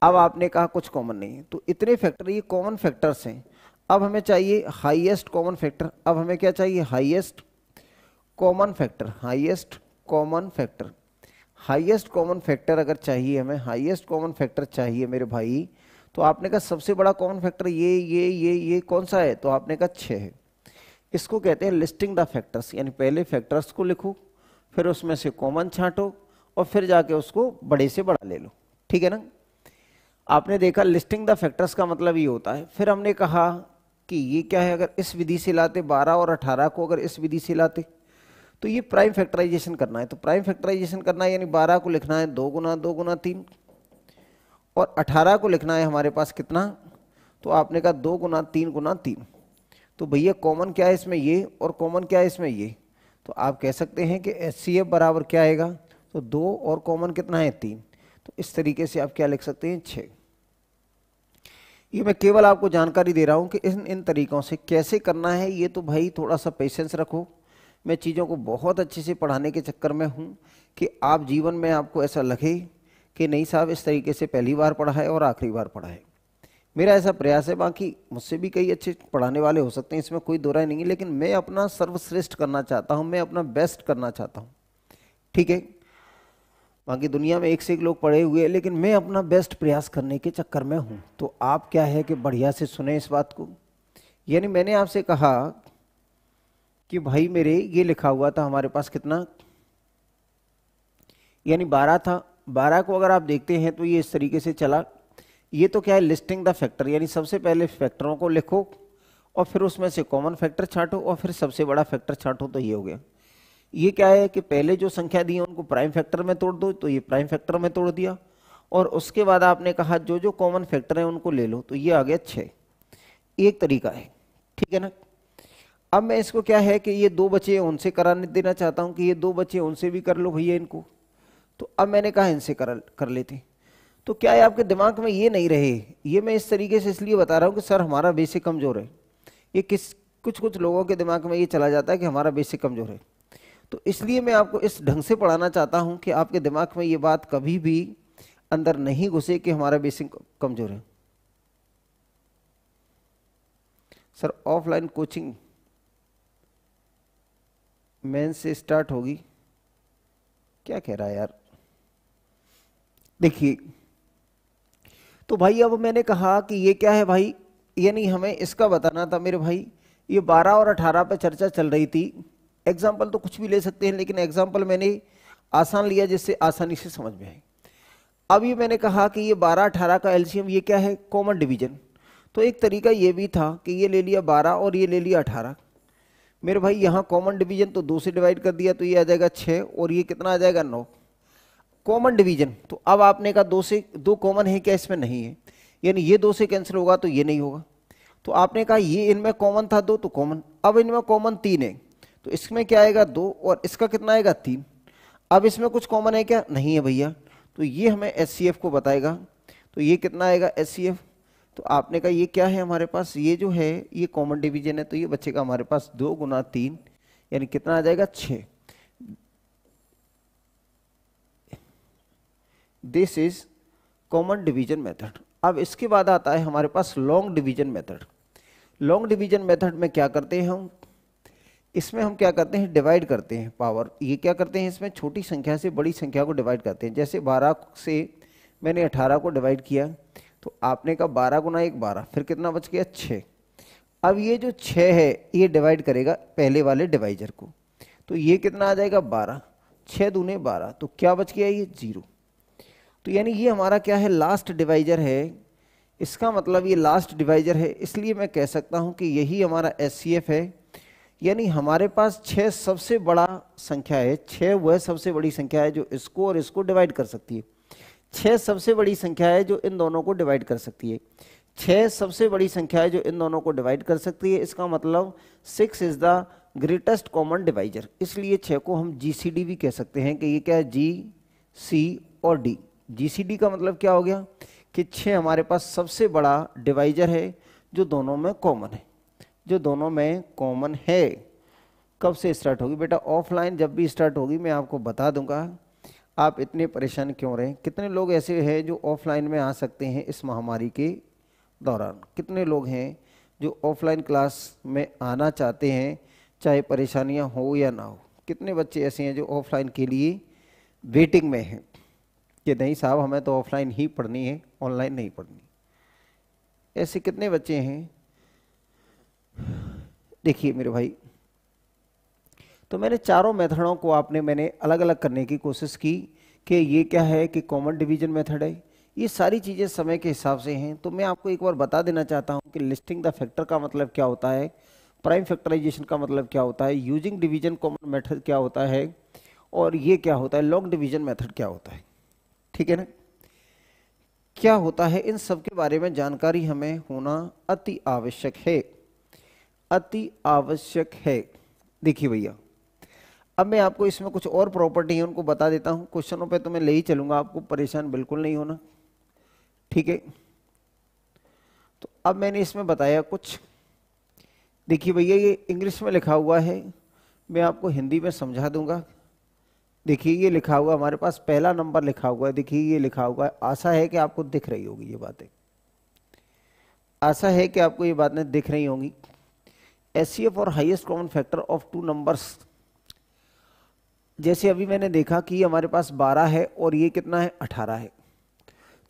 S2: अब आपने कहा कुछ कॉमन नहीं है, तो इतने फैक्टर ये कॉमन फैक्टर्स हैं। अब हमें चाहिए हाईएस्ट कॉमन फैक्टर। अब हमें क्या चाहिए, highest common factor, highest common factor. Highest common factor अगर चाहिए हमें, हाईएस्ट कॉमन फैक्टर चाहिए मेरे भाई, तो आपने कहा सबसे बड़ा कॉमन फैक्टर ये कौन सा है, तो आपने कहा 6 है। इसको कहते हैं लिस्टिंग द फैक्टर्स, यानी पहले फैक्टर्स को लिखो, फिर उसमें से कॉमन छांटो और फिर जाके उसको बड़े से बड़ा ले लो, ठीक है ना। आपने देखा लिस्टिंग द फैक्टर्स का मतलब ये होता है। फिर हमने कहा कि ये क्या है, अगर इस विधि से लाते 12 और 18 को, अगर इस विधि से लाते तो ये प्राइम फैक्टराइजेशन करना है। तो प्राइम फैक्टराइजेशन करना है यानी 12 को लिखना है 2 गुना 2 गुना 3 और 18 को लिखना है हमारे पास कितना, तो आपने कहा 2 गुना 3 गुना 3। तो भैया कॉमन क्या है इसमें, ये, और कॉमन क्या है इसमें, ये। तो आप कह सकते हैं कि एचसीएफ बराबर क्या आएगा, तो 2 और कॉमन कितना है 3, तो इस तरीके से आप क्या लिख सकते हैं 6। ये मैं केवल आपको जानकारी दे रहा हूं कि इन तरीकों से कैसे करना है। ये तो भाई थोड़ा सा पेशेंस रखो, मैं चीज़ों को बहुत अच्छे से पढ़ाने के चक्कर में हूं कि आप जीवन में आपको ऐसा लगे कि नहीं साहब इस तरीके से पहली बार पढ़ा है और आखिरी बार पढ़ा है। मेरा ऐसा प्रयास है, बाकी मुझसे भी कई अच्छे पढ़ाने वाले हो सकते हैं, इसमें कोई दो राय नहीं है, लेकिन मैं अपना सर्वश्रेष्ठ करना चाहता हूं, मैं अपना बेस्ट करना चाहता हूं, ठीक है। बाकी दुनिया में एक से एक लोग पढ़े हुए हैं, लेकिन मैं अपना बेस्ट प्रयास करने के चक्कर में हूं। तो आप क्या है कि बढ़िया से सुने इस बात को। यानी मैंने आपसे कहा कि भाई मेरे ये लिखा हुआ था हमारे पास कितना, यानी 12 था। 12 को अगर आप देखते हैं तो ये इस तरीके से चला। ये तो क्या है, लिस्टिंग द फैक्टर, यानी सबसे पहले फैक्टरों को लिखो और फिर उसमें से कॉमन फैक्टर छांटो और फिर सबसे बड़ा फैक्टर छांटो, तो ये हो गया। ये क्या है कि पहले जो संख्या दी है उनको प्राइम फैक्टर में तोड़ दो, तो ये प्राइम फैक्टर में तोड़ दिया, और उसके बाद आपने कहा जो जो कॉमन फैक्टर है उनको ले लो, तो ये आ गया 6। एक तरीका है, ठीक है ना। अब मैं इसको क्या है कि ये 2 बचे उनसे कराने देना चाहता हूं कि ये 2 बचे उनसे भी कर लो भैया इनको। तो अब मैंने कहा इनसे कर लेते। तो क्या है आपके दिमाग में ये नहीं रहे, ये मैं इस तरीके से इसलिए बता रहा हूं कि सर हमारा बेसिक कमजोर है। ये कुछ लोगों के दिमाग में ये चला जाता है कि हमारा बेसिक कमजोर है, तो इसलिए मैं आपको इस ढंग से पढ़ाना चाहता हूं कि आपके दिमाग में ये बात कभी भी अंदर नहीं घुसे कि हमारा बेसिक कमजोर है। सर ऑफलाइन कोचिंग मेंस से स्टार्ट होगी, क्या कह रहा है यार। देखिए तो भाई अब मैंने कहा कि ये क्या है भाई, यानी हमें इसका बताना था मेरे भाई। ये 12 और 18 पे चर्चा चल रही थी। एग्जाम्पल तो कुछ भी ले सकते हैं, लेकिन एग्जाम्पल मैंने आसान लिया जिससे आसानी से समझ में आए। अब ये मैंने कहा कि ये 12-18 का एलसीएम ये क्या है, कॉमन डिवीजन। तो एक तरीका ये भी था कि ये ले लिया 12 और ये ले लिया 18। मेरे भाई यहाँ कॉमन डिवीजन तो 2 से डिवाइड कर दिया, तो ये आ जाएगा 6 और ये कितना आ जाएगा 9। कॉमन डिवीजन तो अब आपने कहा 2 से 2 कॉमन है क्या, इसमें नहीं है, यानी ये 2 से कैंसिल होगा तो ये नहीं होगा। तो आपने कहा ये इनमें कॉमन था 2 तो कॉमन, अब इनमें कॉमन 3 है, तो इसमें क्या आएगा 2 और इसका कितना आएगा 3। अब इसमें कुछ कॉमन है क्या, नहीं है भैया, तो ये हमें एचसीएफ को बताएगा। तो ये कितना आएगा एचसीएफ, तो आपने कहा ये क्या है हमारे पास, ये जो है ये कॉमन डिवीजन है, तो ये बचेगा हमारे पास 2 गुना 3, यानी कितना आ जाएगा 6। This is common division method. अब इसके बाद आता है हमारे पास long division method. Long division method में क्या करते हैं हम, इसमें हम क्या करते हैं, डिवाइड करते हैं पावर। ये क्या करते हैं, इसमें छोटी संख्या से बड़ी संख्या को डिवाइड करते हैं। जैसे 12 से मैंने 18 को डिवाइड किया, तो आपने कहा 12 गुना 1 12, फिर कितना बच गया 6। अब ये जो 6 है ये डिवाइड करेगा पहले वाले डिवाइजर को, तो ये कितना आ जाएगा 12, 6 दूने 12, तो क्या बच गया ये 0। तो यानी ये हमारा क्या है, लास्ट डिवाइजर है। इसका मतलब ये लास्ट डिवाइजर है, इसलिए मैं कह सकता हूं कि यही हमारा एचसीएफ है। यानी हमारे पास 6 सबसे बड़ा संख्या है, 6 वह सबसे बड़ी संख्या है जो इसको और इसको डिवाइड कर सकती है। 6 सबसे बड़ी संख्या है जो इन दोनों को डिवाइड कर सकती है। 6 सबसे बड़ी संख्या है जो इन दोनों को डिवाइड कर सकती है। इसका मतलब 6 is the greatest common divisor, इसलिए 6 को हम जीसीडी भी कह सकते हैं कि ये क्या है, जी सी और डी। जीसीडी का मतलब क्या हो गया कि 6 हमारे पास सबसे बड़ा डिवाइजर है जो दोनों में कॉमन है, जो दोनों में कॉमन है। कब से स्टार्ट होगी बेटा, ऑफलाइन जब भी स्टार्ट होगी मैं आपको बता दूंगा। आप इतने परेशान क्यों रहे। कितने लोग ऐसे हैं जो ऑफलाइन में आ सकते हैं इस महामारी के दौरान, कितने लोग हैं जो ऑफलाइन क्लास में आना चाहते हैं चाहे परेशानियां हो या ना हो। कितने बच्चे ऐसे हैं जो ऑफलाइन के लिए वेटिंग में हैं कि नहीं साहब हमें तो ऑफलाइन ही पढ़नी है, ऑनलाइन नहीं पढ़नी। ऐसे कितने बच्चे हैं। देखिए मेरे भाई, तो मैंने चारों मेथडों को मैंने अलग अलग करने की कोशिश की कि ये क्या है कि कॉमन डिवीजन मेथड है। ये सारी चीज़ें समय के हिसाब से हैं। तो मैं आपको एक बार बता देना चाहता हूँ कि लिस्टिंग द फैक्टर का मतलब क्या होता है, प्राइम फैक्टराइजेशन का मतलब क्या होता है, यूजिंग डिवीजन कॉमन मेथड क्या होता है, और ये क्या होता है लॉन्ग डिवीजन मेथड क्या होता है। ठीक है ना, क्या होता है, इन सब के बारे में जानकारी हमें होना अति आवश्यक है, अति आवश्यक है। देखिए भैया, अब मैं आपको इसमें कुछ और प्रॉपर्टी है उनको बता देता हूँ, क्वेश्चनों पे तो मैं ले ही चलूंगा, आपको परेशान बिल्कुल नहीं होना, ठीक है। तो अब मैंने इसमें बताया कुछ, देखिए भैया ये इंग्लिश में लिखा हुआ है, मैं आपको हिंदी में समझा दूंगा। देखिए ये लिखा हुआ हमारे पास पहला नंबर लिखा हुआ है, देखिए ये लिखा हुआ है, आशा है कि आपको दिख रही होगी ये बातें, आशा है कि आपको ये बातें दिख रही होंगी। एचसीएफ और highest common factor of two numbers, जैसे अभी मैंने देखा कि हमारे पास 12 है और ये कितना है 18 है,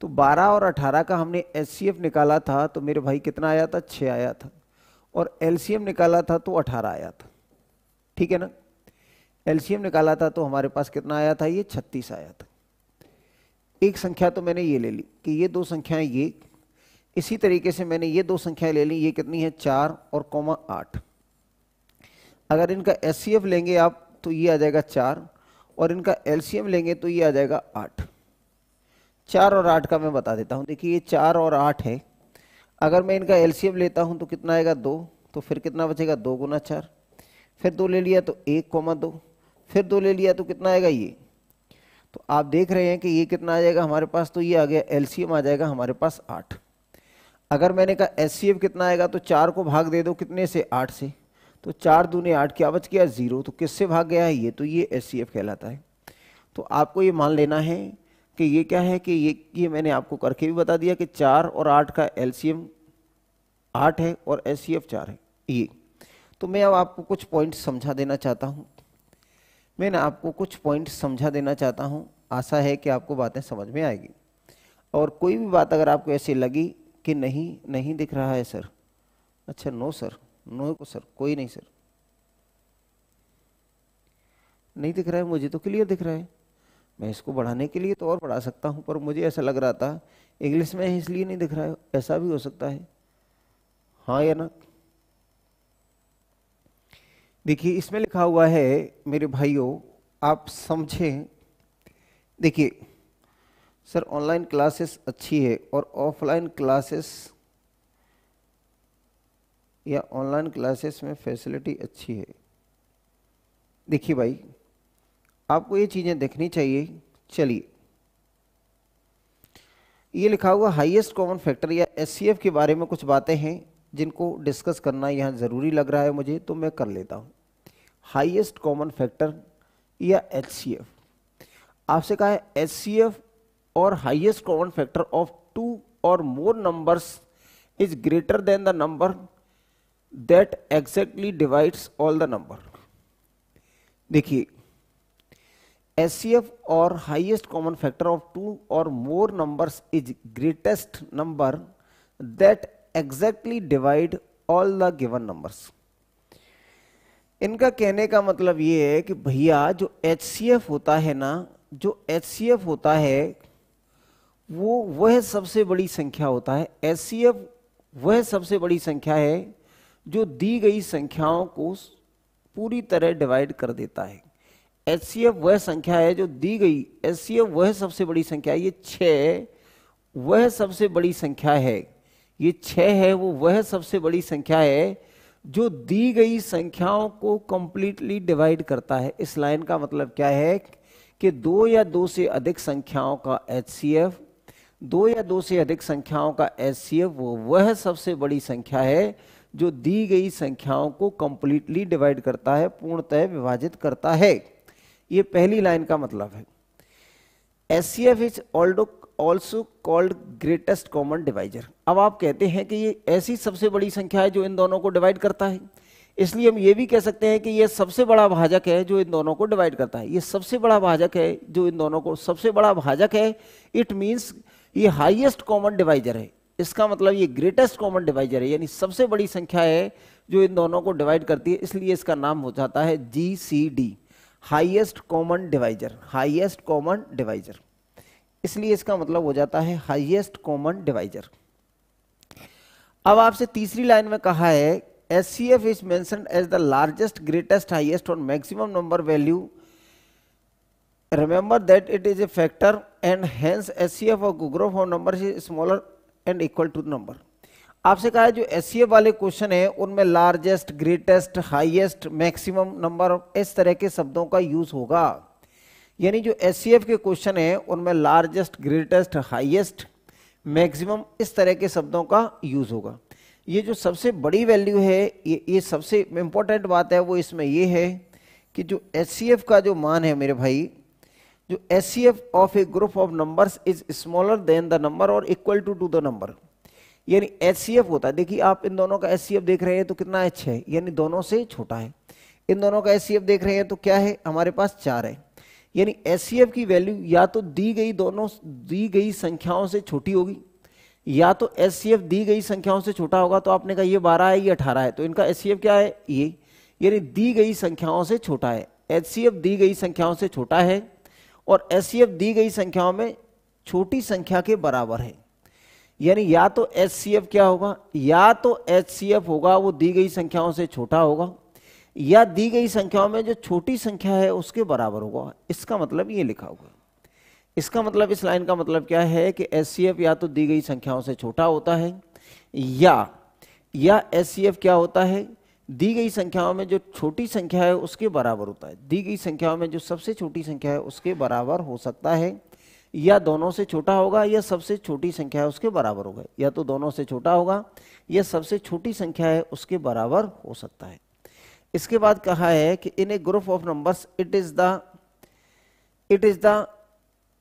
S2: तो 12 और 18 का हमने एचसीएफ निकाला था तो मेरे भाई कितना आया था 6 आया था, और एलसीएम निकाला था तो 18 आया था, ठीक है ना। एलसीएम निकाला था तो हमारे पास कितना आया था, ये 36 आया था। एक संख्या तो मैंने ये ले ली कि ये दो संख्याएं ये, इसी तरीके से मैंने ये दो संख्याएं ले ली, ये कितनी है 4 और कॉमा 8। अगर इनका एचसीएफ लेंगे आप तो ये आ जाएगा 4 और इनका एलसीएम लेंगे तो ये आ जाएगा 8। 4 और 8 का मैं बता देता हूं, देखिए ये 4 और 8 है, अगर मैं इनका एलसीएम लेता हूं तो कितना आएगा 2, तो फिर कितना बचेगा 2 गुना 4, फिर 2 ले लिया तो 1,2, फिर 2 ले लिया तो कितना आएगा ये, तो आप देख रहे हैं कि ये कितना आ जाएगा हमारे पास, तो ये आ गया एलसीएम आ जाएगा हमारे पास 8। अगर मैंने कहा एचसीएफ कितना आएगा तो 4 को भाग दे दो कितने से 8 से, तो 4 दूने 8 क्या बच गया 0, तो किससे भाग गया है ये, तो ये एचसीएफ कहलाता है। तो आपको ये मान लेना है कि ये क्या है कि ये मैंने आपको करके भी बता दिया कि 4 और 8 का एलसीएम 8 है और एचसीएफ 4 है ये। तो मैं अब आपको कुछ पॉइंट समझा देना चाहता हूँ, मैं आपको कुछ पॉइंट समझा देना चाहता हूँ, आशा है कि आपको बातें समझ में आएगी। और कोई भी बात अगर आपको ऐसी लगी कि नहीं दिख रहा है सर, अच्छा नो सर, नो को सर, कोई नहीं सर, नहीं दिख रहा है, मुझे तो क्लियर दिख रहा है, मैं इसको बढ़ाने के लिए तो और बढ़ा सकता हूं, पर मुझे ऐसा लग रहा था इंग्लिश में इसलिए नहीं दिख रहा है, ऐसा भी हो सकता है, हाँ या ना। देखिए इसमें लिखा हुआ है मेरे भाइयों, आप समझें, देखिए सर ऑनलाइन क्लासेस अच्छी है और ऑफलाइन क्लासेस या ऑनलाइन क्लासेस में फैसिलिटी अच्छी है। देखिए भाई आपको ये चीजें देखनी चाहिए। चलिए ये लिखा हुआ हाईएस्ट कॉमन फैक्टर या एचसीएफ के बारे में कुछ बातें हैं जिनको डिस्कस करना यहाँ जरूरी लग रहा है मुझे, तो मैं कर लेता हूँ। हाईएस्ट कॉमन फैक्टर या एचसीएफ, आपसे कहा है एचसीएफ और हाईएस्ट कॉमन फैक्टर ऑफ 2 और more numbers is greater than the number that exactly divides all the number. देखिए एचसीएफ और हाईएस्ट कॉमन फैक्टर ऑफ 2 और more numbers is greatest number that exactly divide all the given numbers. इनका कहने का मतलब ये है कि भैया जो एचसीएफ होता है ना, जो एचसीएफ होता है वह सबसे बड़ी संख्या होता है। एचसीएफ वह सबसे बड़ी संख्या है जो दी गई संख्याओं को पूरी तरह डिवाइड कर देता है। एचसीएफ वह संख्या है जो दी गई, एचसीएफ वह सबसे बड़ी संख्या है, ये 6 वह सबसे बड़ी संख्या है, ये 6 है वो वह सबसे बड़ी संख्या है जो दी गई संख्याओं को कंप्लीटली डिवाइड करता है। इस लाइन का मतलब क्या है कि 2 या 2 से अधिक संख्याओं का एचसीएफ, 2 या 2 से अधिक संख्याओं का एचसीएफ वो वह सबसे बड़ी संख्या है जो दी गई संख्याओं को कंप्लीटली डिवाइड करता है, पूर्णतः विभाजित करता है। ये पहली लाइन का मतलब है। HCF is also called greatest common divisor. अब आप कहते हैं कि ये ऐसी सबसे बड़ी संख्या है जो इन दोनों को डिवाइड करता है, इसलिए हम ये भी कह सकते हैं कि ये सबसे बड़ा भाजक है जो इन दोनों को डिवाइड करता है। ये सबसे बड़ा भाजक है जो इन दोनों को, सबसे बड़ा भाजक है, इट मीन्स ये हाईएस्ट कॉमन डिवाइजर है। इसका मतलब ये ग्रेटेस्ट कॉमन डिवाइजर है, यानी सबसे बड़ी संख्या है जो इन दोनों को डिवाइड करती है, इसलिए इसका नाम हो जाता है GCD, highest common divisor, highest common divisor, इसलिए इसका मतलब हो जाता है हाईएस्ट कॉमन डिवाइजर। अब आपसे तीसरी लाइन में कहा है HCF is mentioned as the largest, greatest, highest और maximum number value. Remember that it is a factor and hence HCF of group of numbers is smaller and equal to number. आपसे कहा है जो HCF वाले question है उनमें largest, greatest, highest, maximum number, इस तरह के शब्दों का यूज होगा। यानी जो एचसीएफ के क्वेश्चन है उनमें लार्जेस्ट, ग्रेटेस्ट, हाईएस्ट, मैक्सिमम, इस तरह के शब्दों का यूज होगा। ये जो सबसे बड़ी वैल्यू है, ये सबसे इंपॉर्टेंट बात है वो इसमें ये है कि जो एचसीएफ का जो मान है मेरे भाई, जो HCF of a group of numbers is smaller than the number और इक्वल टू द नंबर। यानी एचसीएफ होता है, देखिए आप इन दोनों का एचसीएफ देख रहे हैं तो कितना एच है, यानी दोनों से छोटा है। इन दोनों का एचसीएफ देख रहे हैं तो क्या है, हमारे पास 4 है। यानी एचसीएफ की वैल्यू या तो दी गई संख्याओं से छोटी होगी, या तो एचसीएफ दी गई संख्याओं से छोटा होगा। तो आपने कहा ये 12 है, ये 18 है, तो इनका एचसीएफ क्या है, ये, यानी दी गई संख्याओं से छोटा है। एचसीएफ दी गई संख्याओं से छोटा है और एचसीएफ दी गई संख्याओं में छोटी संख्या के बराबर है। यानी या तो एचसीएफ क्या होगा, या तो एचसीएफ होगा वो दी गई संख्याओं से छोटा होगा, या दी गई संख्याओं में जो छोटी संख्या है उसके बराबर होगा। इसका मतलब ये लिखा हुआ है। इसका मतलब, इस लाइन का मतलब क्या है कि एचसीएफ या तो दी गई संख्याओं से छोटा होता है, या एचसीएफ क्या होता है, दी गई संख्याओं में जो छोटी संख्या है उसके बराबर होता है। दी गई संख्याओं में जो सबसे छोटी संख्या है उसके बराबर हो सकता है, या दोनों से छोटा होगा, या सबसे छोटी संख्या है उसके बराबर होगा। या तो दोनों से छोटा होगा या सबसे छोटी संख्या है उसके बराबर हो सकता है। इसके बाद कहा है कि in a group of numbers it is the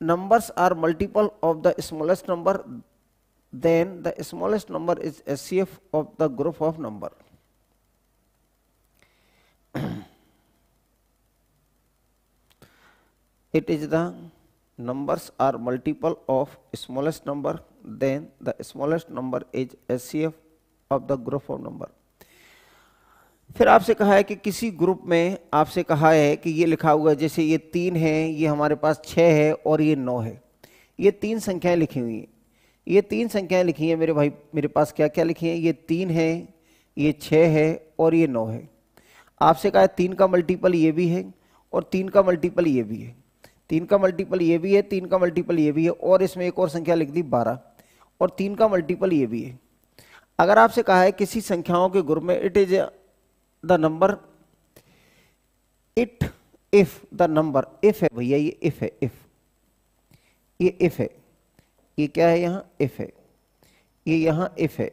S2: numbers are multiple of the smallest number, then the smallest number is HCF of the group of number. It is the numbers are multiple of smallest number, then the smallest number is HCF of the group of number. फिर आपसे कहा है कि किसी group में आपसे कहा है कि ये लिखा हुआ है, जैसे ये 3 है, ये हमारे पास 6 है और ये 9 है। ये 3 संख्याएं लिखी हुई हैं, ये 3 संख्याएं लिखी हैं मेरे भाई, मेरे पास क्या क्या लिखी हैं, ये 3 है, ये 6 है और ये 9 है। आपसे कहा है 3 का मल्टीपल ये भी है और 3 का मल्टीपल ये भी है, 3 का मल्टीपल ये भी है, 3 का मल्टीपल ये भी है, और इसमें एक और संख्या लिख दी 12, और 3 का मल्टीपल ये भी है। अगर आपसे कहा है किसी संख्याओं के ग्रुप में it is the number if the number, if है भैया, ये इफ है, ये इफ है, ये क्या है यहाँ, इफ है, ये यहाँ इफ है।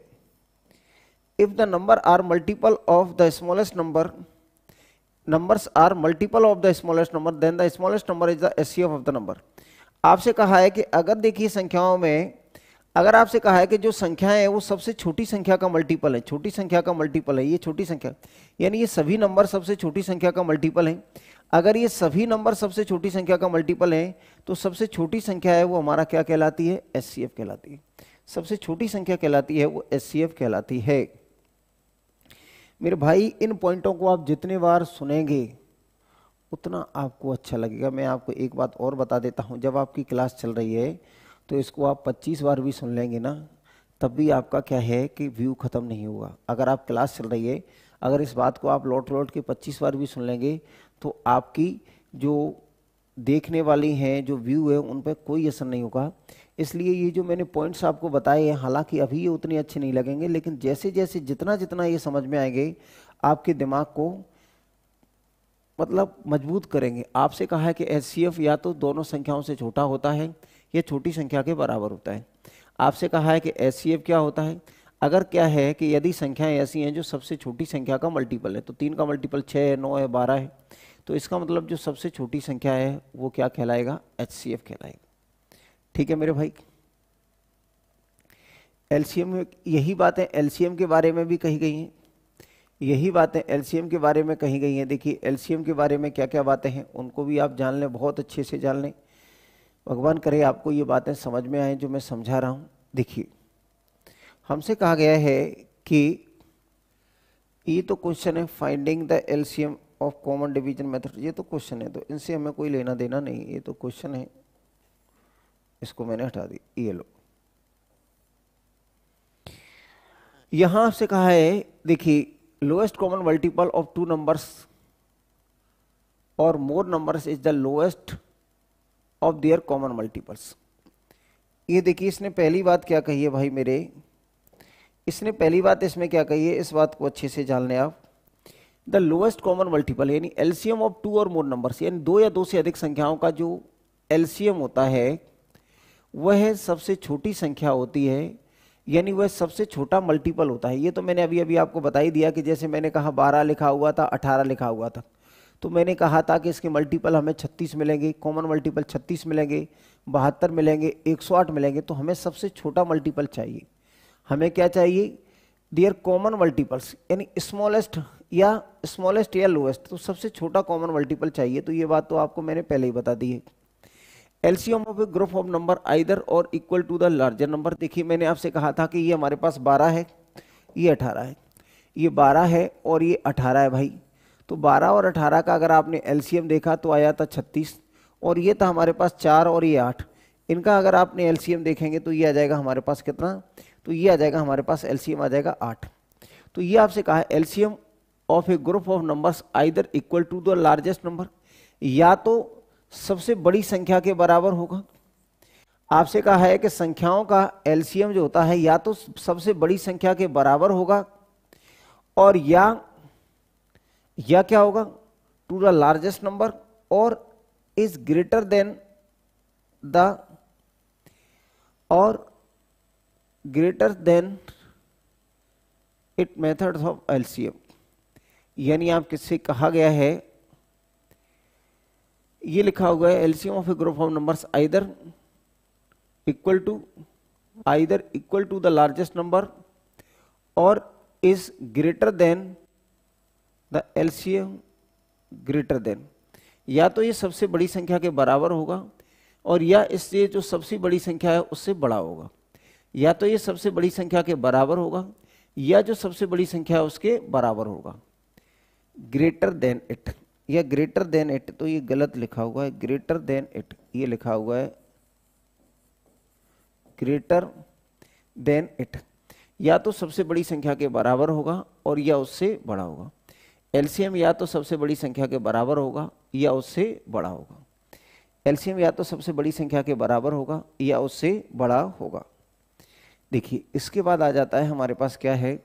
S2: If the number are multiple of the smallest number, numbers are multiple of the smallest number, then the smallest number is the HCF of the number. आपसे कहा है कि अगर देखिए संख्याओं में, अगर आपसे कहा है कि जो संख्याएं हैं वो सबसे छोटी संख्या का मल्टीपल है, छोटी संख्या का मल्टीपल है, ये छोटी संख्या, यानी ये सभी नंबर सबसे छोटी संख्या का मल्टीपल है। अगर ये सभी नंबर सबसे छोटी संख्या का मल्टीपल है तो सबसे छोटी संख्या है वो हमारा क्या कहलाती है, एचसीएफ कहलाती है। सबसे छोटी संख्या कहलाती है वो एचसीएफ कहलाती है। मेरे भाई इन पॉइंटों को आप जितने बार सुनेंगे उतना आपको अच्छा लगेगा। मैं आपको एक बात और बता देता हूँ, जब आपकी क्लास चल रही है तो इसको आप 25 बार भी सुन लेंगे ना, तब भी आपका क्या है कि व्यू ख़त्म नहीं होगा। अगर आप क्लास चल रही है, अगर इस बात को आप लौट के 25 बार भी सुन लेंगे तो आपकी जो देखने वाली हैं, जो व्यू है, उन पर कोई असर नहीं होगा। इसलिए ये जो मैंने पॉइंट्स आपको बताए हैं, हालांकि अभी ये उतने अच्छे नहीं लगेंगे, लेकिन जैसे जैसे जितना ये समझ में आएंगे आपके दिमाग को मतलब मजबूत करेंगे। आपसे कहा है कि एचसीएफ या तो दोनों संख्याओं से छोटा होता है या छोटी संख्या के बराबर होता है। आपसे कहा है कि एचसीएफ क्या होता है, अगर क्या है कि यदि संख्याएं ऐसी हैं जो सबसे छोटी संख्या का मल्टीपल है, तो 3 का मल्टीपल 6 है, 9 है, 12 है, तो इसका मतलब जो सबसे छोटी संख्या है वो क्या कहलाएगा, एचसीएफ कहलाएगा। ठीक है मेरे भाई। एलसीएम में यही बातें एलसीएम के बारे में भी कही गई हैं, यही बातें एलसीएम के बारे में कही गई हैं। देखिए एलसीएम के बारे में क्या क्या बातें हैं उनको भी आप जान लें, बहुत अच्छे से जान लें। भगवान करे आपको ये बातें समझ में आए जो मैं समझा रहा हूँ। देखिए हमसे कहा गया है कि ये तो क्वेश्चन है, finding the LCM of common division method, ये तो क्वेश्चन है, तो इनसे हमें कोई लेना देना नहीं, ये तो क्वेश्चन है, इसको मैंने हटा दी। ये लो, यहां से कहा है, देखिए lowest common multiple of 2 numbers और more numbers is the lowest of their common multiples. ये देखिए इसने पहली बात क्या कही है भाई मेरे, इसने पहली बात इसमें क्या कही है, इस बात को अच्छे से जान लें आप। द लोएस्ट कॉमन मल्टीपल यानी एलसीएम ऑफ 2 और मोर नंबर्स, यानी 2 या 2 से अधिक संख्याओं का जो एलसीएम होता है वह सबसे छोटी संख्या होती है, यानी वह सबसे छोटा मल्टीपल होता है। ये तो मैंने अभी अभी आपको बता ही दिया कि जैसे मैंने कहा 12 लिखा हुआ था, 18 लिखा हुआ था, तो मैंने कहा था कि इसके मल्टीपल हमें 36 मिलेंगे, कॉमन मल्टीपल 36 मिलेंगे, 72 मिलेंगे, 108 मिलेंगे। तो हमें सबसे छोटा मल्टीपल चाहिए। हमें क्या चाहिए, देयर कॉमन मल्टीपल्स, यानी स्मॉलेस्ट या लोएस्ट, तो सबसे छोटा कॉमन मल्टीपल चाहिए। तो ये बात तो आपको मैंने पहले ही बता दी है। LCM of a group of number either और equal to the larger number. देखिए मैंने आपसे कहा था कि ये हमारे पास 12 है, ये 18 है, ये 12 है और ये 18 है भाई। तो 12 और 18 का अगर आपने एलसीएम देखा तो आया था 36, और ये था हमारे पास 4 और ये 8। इनका अगर आपने एलसीएम देखेंगे तो ये आ जाएगा हमारे पास कितना, तो ये आ जाएगा हमारे पास एलसीएम आ जाएगा 8। तो ये आपसे कहा है LCM of a group of numbers either equal to the largest number, या तो सबसे बड़ी संख्या के बराबर होगा। आपसे कहा है कि संख्याओं का एलसीएम जो होता है या तो सबसे बड़ी संख्या के बराबर होगा, और या क्या होगा, टू द लार्जेस्ट नंबर, और इज ग्रेटर देन द, और greater than it methods of LCM. यानी आप किससे कहा गया है, ये लिखा हुआ है LCM of a group of numbers either equal to the largest number और is greater than the LCM greater than, या तो ये सबसे बड़ी संख्या के बराबर होगा, और या इससे जो सबसे बड़ी संख्या है उससे बड़ा होगा। या तो ये सबसे बड़ी संख्या के बराबर होगा, या जो सबसे बड़ी संख्या है उसके बराबर होगा। ग्रेटर देन इट या ग्रेटर देन इट, तो ये गलत लिखा हुआ है, ग्रेटर देन इट, ये लिखा हुआ है ग्रेटर देन इट। या तो सबसे बड़ी संख्या के बराबर होगा और या उससे बड़ा होगा। एलसीएम या तो सबसे बड़ी संख्या के बराबर होगा या उससे बड़ा होगा। एलसीएम या तो सबसे बड़ी संख्या के बराबर होगा या उससे बड़ा होगा। देखिए इसके बाद आ जाता है हमारे पास क्या है,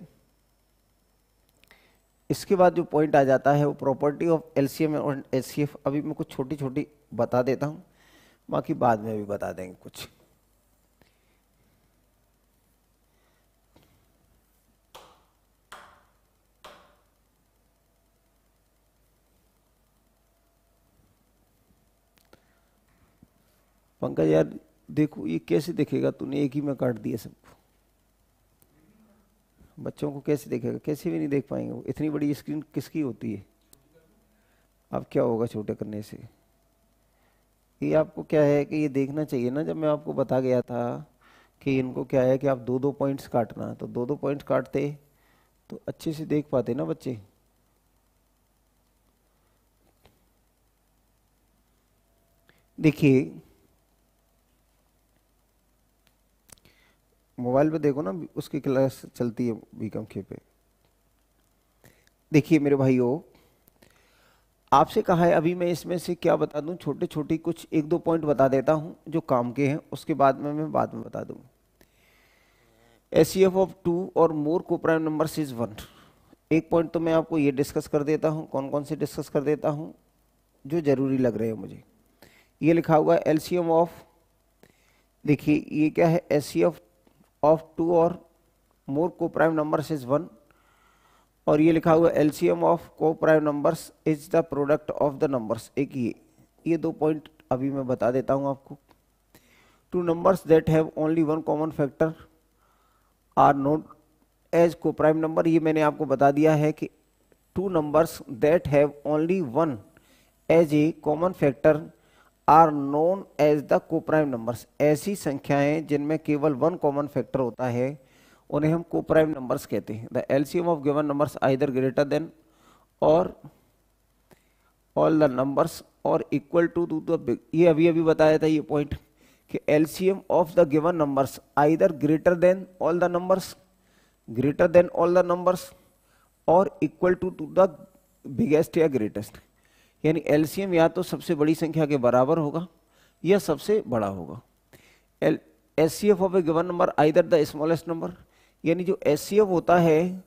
S2: इसके बाद जो पॉइंट आ जाता है वो प्रॉपर्टी ऑफ एलसीएम और एचसीएफ। अभी मैं कुछ छोटी छोटी बता देता हूं, बाकी बाद में भी बता देंगे कुछ। पंकज यार देखो ये कैसे दिखेगा, तूने एक ही में काट दिया सबको। बच्चों को कैसे देखेगा, कैसे भी नहीं देख पाएंगे वो। इतनी बड़ी स्क्रीन किसकी होती है। अब क्या होगा छोटे करने से, ये आपको क्या है कि ये देखना चाहिए ना। जब मैं आपको बता गया था कि इनको क्या है कि आप 2-2 पॉइंट्स काटना, तो 2-2 पॉइंट्स काटते तो अच्छे से देख पाते ना बच्चे। देखिए मोबाइल पे देखो ना, उसकी क्लास चलती है बीकॉम के पे। देखिए मेरे भाइयों, आपसे कहा है अभी मैं इसमें से क्या बता दूं, छोटे छोटे कुछ 1-2 पॉइंट बता देता हूं जो काम के हैं, उसके बाद में मैं बाद में बता दूं। एचसीएफ ऑफ 2 और मोर कोप्राइम नंबर्स इज 1। एक पॉइंट तो मैं आपको ये डिस्कस कर देता हूं, कौन कौन से डिस्कस कर देता हूं जो जरूरी लग रहे हैं मुझे। ये लिखा हुआ है एलसीएम ऑफ, देखिए ये क्या है, एचसीएफ ऑफ 2 और मोर कोप्राइम नंबर्स इज 1, और ये लिखा हुआ LCM of coprime numbers is the product of the numbers. एक ये 2 पॉइंट अभी मैं बता देता हूं आपको। 2 numbers that have only 1 common factor are known as coprime number. ये मैंने आपको बता दिया है कि 2 numbers that have only 1 as a common factor are known as the coprime numbers. ऐसी संख्याएं जिनमें केवल 1 कॉमन फैक्टर होता है उन्हें हम कोप्राइम नंबर्स कहते हैं। The LCM of given numbers either greater than और ऑल द नंबर्स और इक्वल टू द, ये अभी अभी बताया था ये पॉइंट कि LCM of the given numbers either greater than all the numbers, greater than all the numbers और इक्वल टू द बिगेस्ट या ग्रेटेस्ट। यानी एलसीएम या तो सबसे बड़ी संख्या के बराबर होगा या सबसे बड़ा होगा। HCF of A given number either the smallest number, यानी जो HCF होता है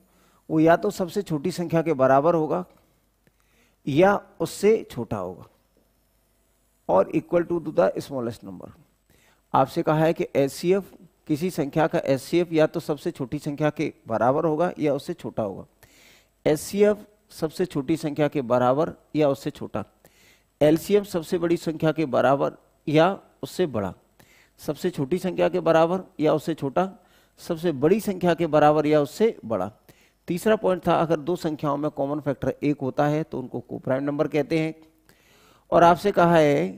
S2: वो या तो सबसे छोटी संख्या के बराबर होगा या उससे छोटा होगा, और equal to the smallest number. आपसे कहा है कि HCF, किसी संख्या का HCF या तो सबसे छोटी संख्या के बराबर होगा या उससे छोटा होगा। HCF सबसे छोटी संख्या के बराबर या उससे छोटा, LCM सबसे बड़ी संख्या के बराबर या उससे बड़ा, सबसे छोटी संख्या के बराबर या उससे छोटा, सबसे बड़ी संख्या के बराबर या उससे बड़ा। तीसरा पॉइंट था, अगर दो संख्याओं में कॉमन फैक्टर 1 होता है तो उनको कोप्राइम नंबर कहते हैं। और आपसे कहा है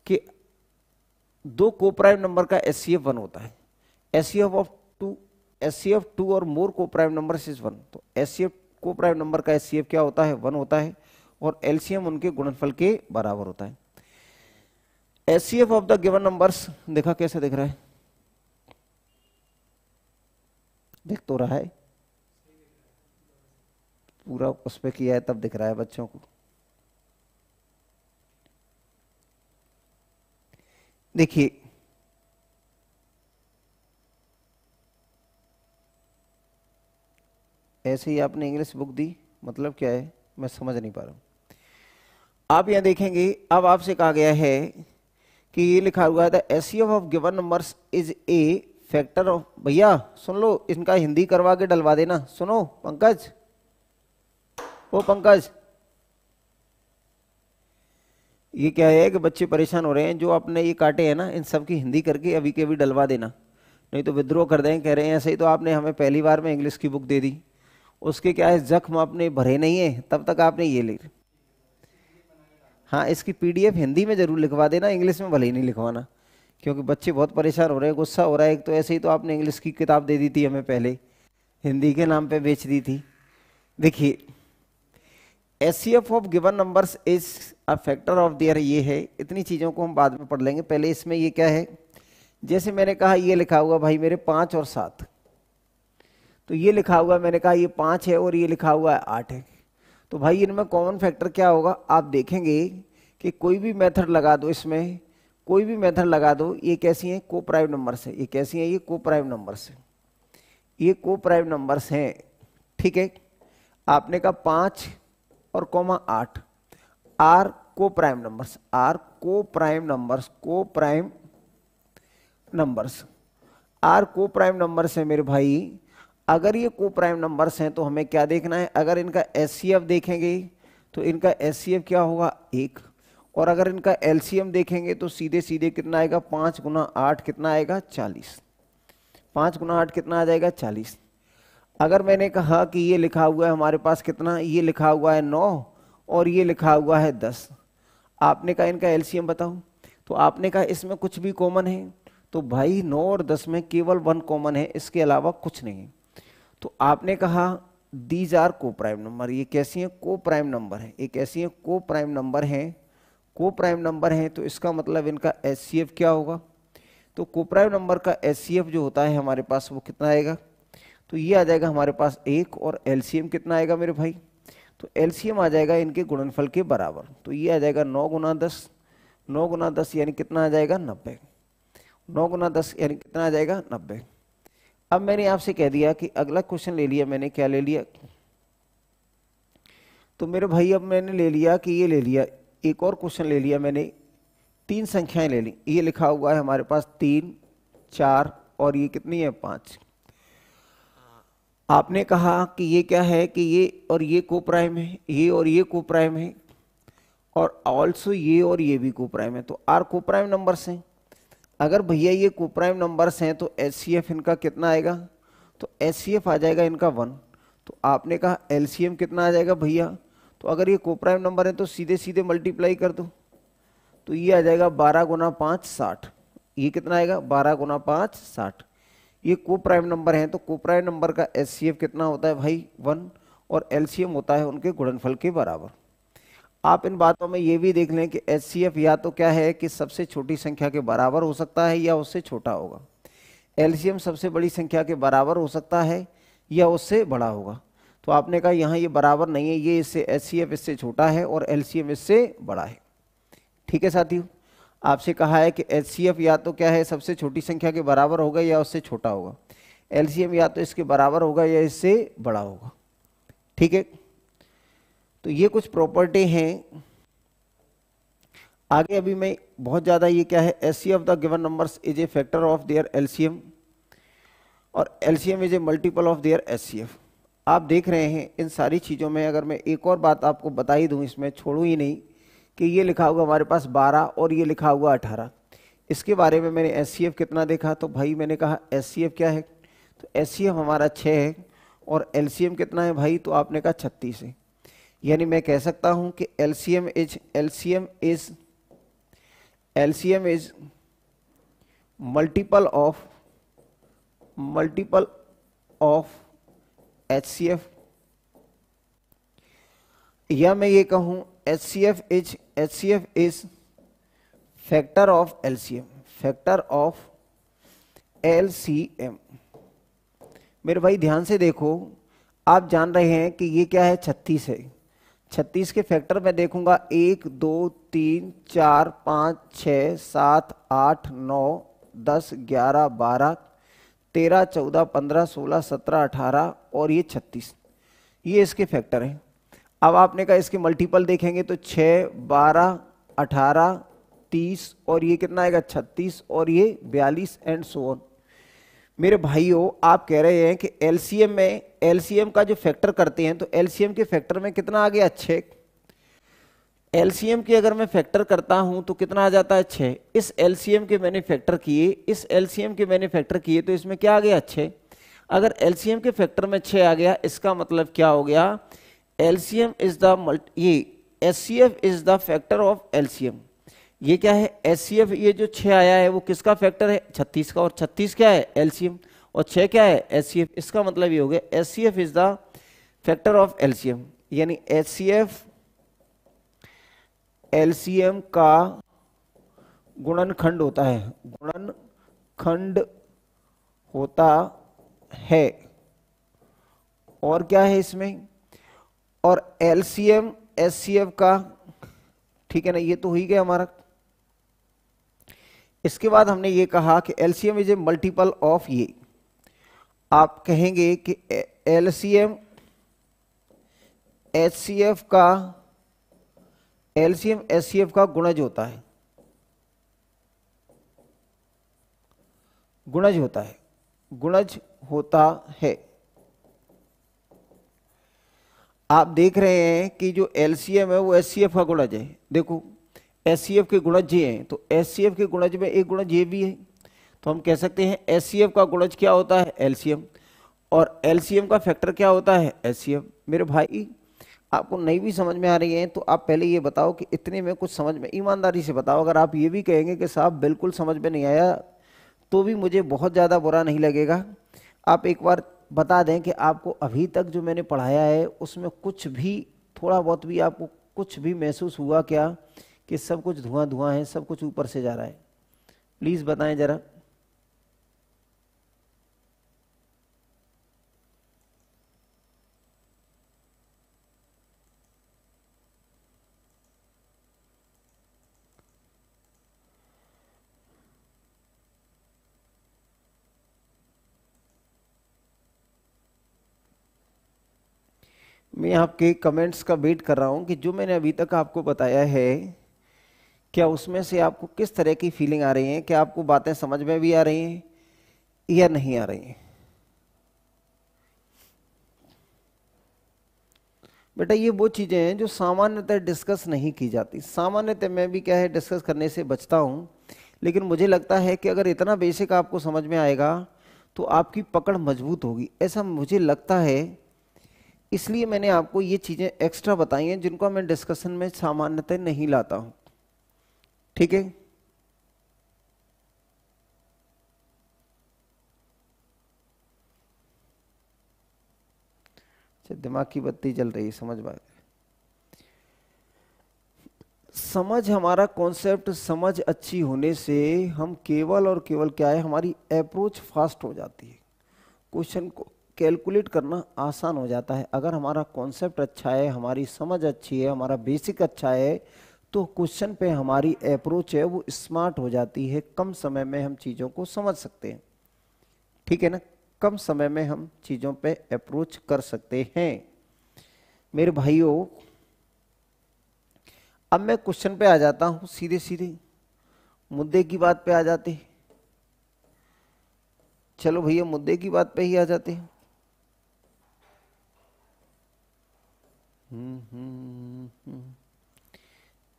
S2: कि दो कोप्राइम नंबर का HCF 1 होता है, HCF 2 और मोर कोप्राइम नंबर इज 1। तो HCF कोप्राइम नंबर का HCF क्या होता है? 1 होता है, और LCM उनके गुणनफल के बराबर होता है। HCF of the given numbers देखा कैसे दिख रहा है? दिख तो रहा है, पूरा उस पे किया है तब दिख रहा है बच्चों को। देखिए ऐसे ही आपने इंग्लिश बुक दी, मतलब क्या है मैं समझ नहीं पा रहा हूं। आप यहां देखेंगे, अब आपसे कहा गया है कि ये लिखा हुआ है HCF of given numbers is a factor of, भैया सुन लो, इनका हिंदी करवा के डलवा देना। सुनो पंकज, ओ पंकज, ये क्या है कि बच्चे परेशान हो रहे हैं, जो आपने ये काटे हैं ना इन सब की हिंदी करके अभी के अभी डलवा देना, नहीं तो विद्रोह कर दें। कह रहे हैं ऐसे ही तो आपने हमें पहली बार में इंग्लिश की बुक दे दी, उसके क्या है जख्म आपने भरे नहीं है, तब तक आपने ये ले। हाँ, इसकी PDF हिंदी में जरूर लिखवा देना, इंग्लिश में भले ही नहीं लिखवाना, क्योंकि बच्चे बहुत परेशान हो रहे हैं, गुस्सा हो रहा है। एक तो ऐसे ही तो आपने इंग्लिश की किताब दे दी थी हमें पहले, हिंदी के नाम पे बेच दी थी। देखिए HCF of given numbers is a factor of there, ये है। इतनी चीज़ों को हम बाद में पढ़ लेंगे, पहले इसमें ये क्या है। जैसे मैंने कहा ये लिखा हुआ भाई मेरे 5 और 7, तो ये लिखा हुआ मैंने कहा ये 5 है और ये लिखा हुआ है 8 है, तो भाई इनमें कॉमन फैक्टर क्या होगा? आप देखेंगे कि कोई भी मेथड लगा दो, इसमें कोई भी मेथड लगा दो, ये कैसी हैं? कोप्राइम नंबर्स है। ये कैसी हैं? ये कोप्राइम नंबर्स है, ये कोप्राइम नंबर्स हैं, ठीक है। आपने कहा 5 और comma 8, are coprime numbers, are coprime numbers, coprime numbers, are coprime numbers है मेरे भाई। अगर ये कोप्राइम नंबर्स हैं तो हमें क्या देखना है? अगर इनका HCF देखेंगे तो इनका HCF क्या होगा? 1, और अगर इनका LCM देखेंगे तो सीधे सीधे कितना आएगा? 5 गुना 8 कितना आएगा? 40। 5 गुना 8 कितना आ जाएगा? 40। अगर मैंने कहा कि ये लिखा हुआ है हमारे पास कितना, ये लिखा हुआ है 9 और ये लिखा हुआ है 10, आपने कहा इनका LCM बताओ, तो आपने कहा इसमें कुछ भी कॉमन है, तो भाई 9 और 10 में केवल 1 कॉमन है, इसके अलावा कुछ नहीं है। तो आपने कहा दीज आर कोप्राइम नंबर, ये कैसी हैं? कोप्राइम नंबर है। ये कैसी हैं? कोप्राइम नंबर हैं, कोप्राइम नंबर हैं, तो इसका मतलब इनका HCF क्या होगा? तो कोप्राइम नंबर का HCF जो होता है हमारे पास वो कितना आएगा? तो ये आ जाएगा हमारे पास 1, और LCM कितना आएगा मेरे भाई? तो LCM आ जाएगा इनके गुणनफल के बराबर, तो ये आ जाएगा 9 गुना 10, 9 गुना 10 यानी कितना आ जाएगा? 90। 9 गुना 10 यानी कितना आ जाएगा? 90। अब मैंने आपसे कह दिया कि अगला क्वेश्चन ले लिया मैंने, क्या ले लिया? तो मेरे भाई अब मैंने ले लिया कि ये ले लिया, एक और क्वेश्चन ले लिया मैंने, 3 संख्याएं ले ली। ये लिखा हुआ है हमारे पास 3, 4 और ये कितनी है? 5। आपने कहा कि ये क्या है कि ये और ये कोप्राइम है, ये और ये कोप्राइम है, और ऑल्सो ये और ये भी कोप्राइम है, तो आर कोप्राइम नंबर्स हैं। अगर भैया ये कोप्राइम नंबर्स हैं तो HCF इनका कितना आएगा? तो HCF आ जाएगा इनका 1। तो आपने कहा LCM कितना आ जाएगा भैया? तो अगर ये कोप्राइम नंबर है तो सीधे सीधे मल्टीप्लाई कर दो, तो ये आ जाएगा 12 गुना 5 60। ये कितना आएगा? 12 गुना 5 60। ये कोप्राइम नंबर हैं, तो कोप्राइम नंबर का HCF कितना होता है भाई? 1, और LCM होता है उनके गुणनफल के बराबर। आप इन बातों में ये भी देख लें कि HCF या तो क्या है कि सबसे छोटी संख्या के बराबर हो सकता है या उससे छोटा होगा, LCM सबसे बड़ी संख्या के बराबर हो सकता है या उससे बड़ा होगा। तो आपने कहा यहाँ ये बराबर नहीं है, ये इससे HCF इससे छोटा है और LCM इससे बड़ा है। ठीक है साथियों, आपसे कहा है कि HCF या तो क्या है सबसे छोटी संख्या के बराबर होगा या उससे छोटा होगा। एलसीएम या तो इसके बराबर होगा या इससे बड़ा होगा। ठीक है, तो ये कुछ प्रॉपर्टी हैं। आगे अभी मैं बहुत ज़्यादा, ये क्या है, HCF of the given numbers is a factor of their LCM और LCM is a multiple of their HCF. आप देख रहे हैं इन सारी चीज़ों में, अगर मैं एक और बात आपको बता ही दूं, इसमें छोड़ूं ही नहीं, कि ये लिखा हुआ हमारे पास 12 और ये लिखा हुआ 18। इसके बारे में मैंने एचसीएफ कितना देखा, तो भाई मैंने कहा एचसीएफ क्या है, तो एचसीएफ हमारा 6 है और एलसीएम कितना है भाई, तो आपने कहा 36 है। यानी मैं कह सकता हूं कि LCM is multiple of HCF, या मैं ये कहूं HCF is factor of LCM, factor of LCM. मेरे भाई ध्यान से देखो, आप जान रहे हैं कि ये क्या है, 36 है। 36 के फैक्टर में देखूंगा 1 2 3 4 5 6 7 8 9 10 11 12 13 14 15 16 17 18 और ये 36, ये इसके फैक्टर हैं। अब आपने कहा इसके मल्टीपल देखेंगे तो 6 12 18 30 और ये कितना आएगा 36 और ये 42 एंड सो ऑन। मेरे भाइयों आप कह रहे हैं कि एलसीएम में, एलसीएम का जो फैक्टर करते हैं तो एलसीएम के फैक्टर में कितना आ गया 6। एलसीएम के अगर मैं फैक्टर करता हूं तो कितना आ जाता है 6। इस एलसीएम के मैंने फैक्टर किए, इस एलसीएम के मैंने फैक्टर किए, तो इसमें क्या आ गया 6। अगर एलसीएम के फैक्टर में 6 आ गया, इसका मतलब क्या हो गया, एलसीएम इज द ये HCF is the factor of LCM. ये क्या है एचसीएफ, ये जो 6 आया है वो किसका फैक्टर है 36 का, और 36 क्या है एलसीएम और 6 क्या है एचसीएफ। इसका मतलब ये हो गया HCF is the factor of LCM, यानी एचसीएफ एलसीएम का गुणनखंड होता है, गुणनखंड होता है। और क्या है इसमें, और एलसीएम एचसीएफ का, ठीक है ना, ये तो हो ही गया हमारा। इसके बाद हमने ये कहा कि LCM is a multiple of ये, आप कहेंगे कि एलसीएम एचसीएफ का, एलसीएम एचसीएफ का गुणज होता है, गुणज होता है, गुणज होता है। आप देख रहे हैं कि जो एलसीएम है वो एचसीएफ का गुणज है। देखो एचसीएफ के गुणज ये हैं, तो एचसीएफ के गुणज में एक गुणज ये भी है, तो हम कह सकते हैं एचसीएफ का गुणज क्या होता है एलसीएम, और एलसीएम का फैक्टर क्या होता है एचसीएफ। मेरे भाई आपको नहीं भी समझ में आ रही है तो आप पहले ये बताओ कि इतने में कुछ समझ में, ईमानदारी से बताओ। अगर आप ये भी कहेंगे कि साहब बिल्कुल समझ में नहीं आया, तो भी मुझे बहुत ज़्यादा बुरा नहीं लगेगा। आप एक बार बता दें कि आपको अभी तक जो मैंने पढ़ाया है उसमें कुछ भी, थोड़ा बहुत भी आपको कुछ भी महसूस हुआ क्या कि सब कुछ धुआं धुआं है, सब कुछ ऊपर से जा रहा है? प्लीज़ बताएं ज़रा। मैं आपके कमेंट्स का वेट कर रहा हूं कि जो मैंने अभी तक आपको बताया है, क्या उसमें से आपको किस तरह की फीलिंग आ रही है, क्या आपको बातें समझ में भी आ रही हैं या नहीं आ रही हैं? बेटा ये वो चीज़ें हैं जो सामान्यतः डिस्कस नहीं की जाती। सामान्यतः मैं भी क्या है डिस्कस करने से बचता हूं, लेकिन मुझे लगता है कि अगर इतना बेसिक आपको समझ में आएगा तो आपकी पकड़ मजबूत होगी, ऐसा मुझे लगता है। इसलिए मैंने आपको ये चीज़ें एक्स्ट्रा बताई हैं जिनको मैं डिस्कशन में सामान्यतः नहीं लाता हूं। ठीक है, दिमाग की बत्ती जल रही है, समझ में। समझ, हमारा कॉन्सेप्ट समझ अच्छी होने से हम केवल और केवल क्या है, हमारी अप्रोच फास्ट हो जाती है, क्वेश्चन को कैलकुलेट करना आसान हो जाता है। अगर हमारा कॉन्सेप्ट अच्छा है, हमारी समझ अच्छी है, हमारा बेसिक अच्छा है, तो क्वेश्चन पे हमारी अप्रोच है वो स्मार्ट हो जाती है, कम समय में हम चीज़ों को समझ सकते हैं। ठीक है ना? कम समय में हम चीज़ों पे अप्रोच कर सकते हैं। मेरे भाइयों, अब मैं क्वेश्चन पे आ जाता हूं, सीधे सीधे मुद्दे की बात पे आ जाते हैं। चलो भैया मुद्दे की बात पे ही आ जाते हैं।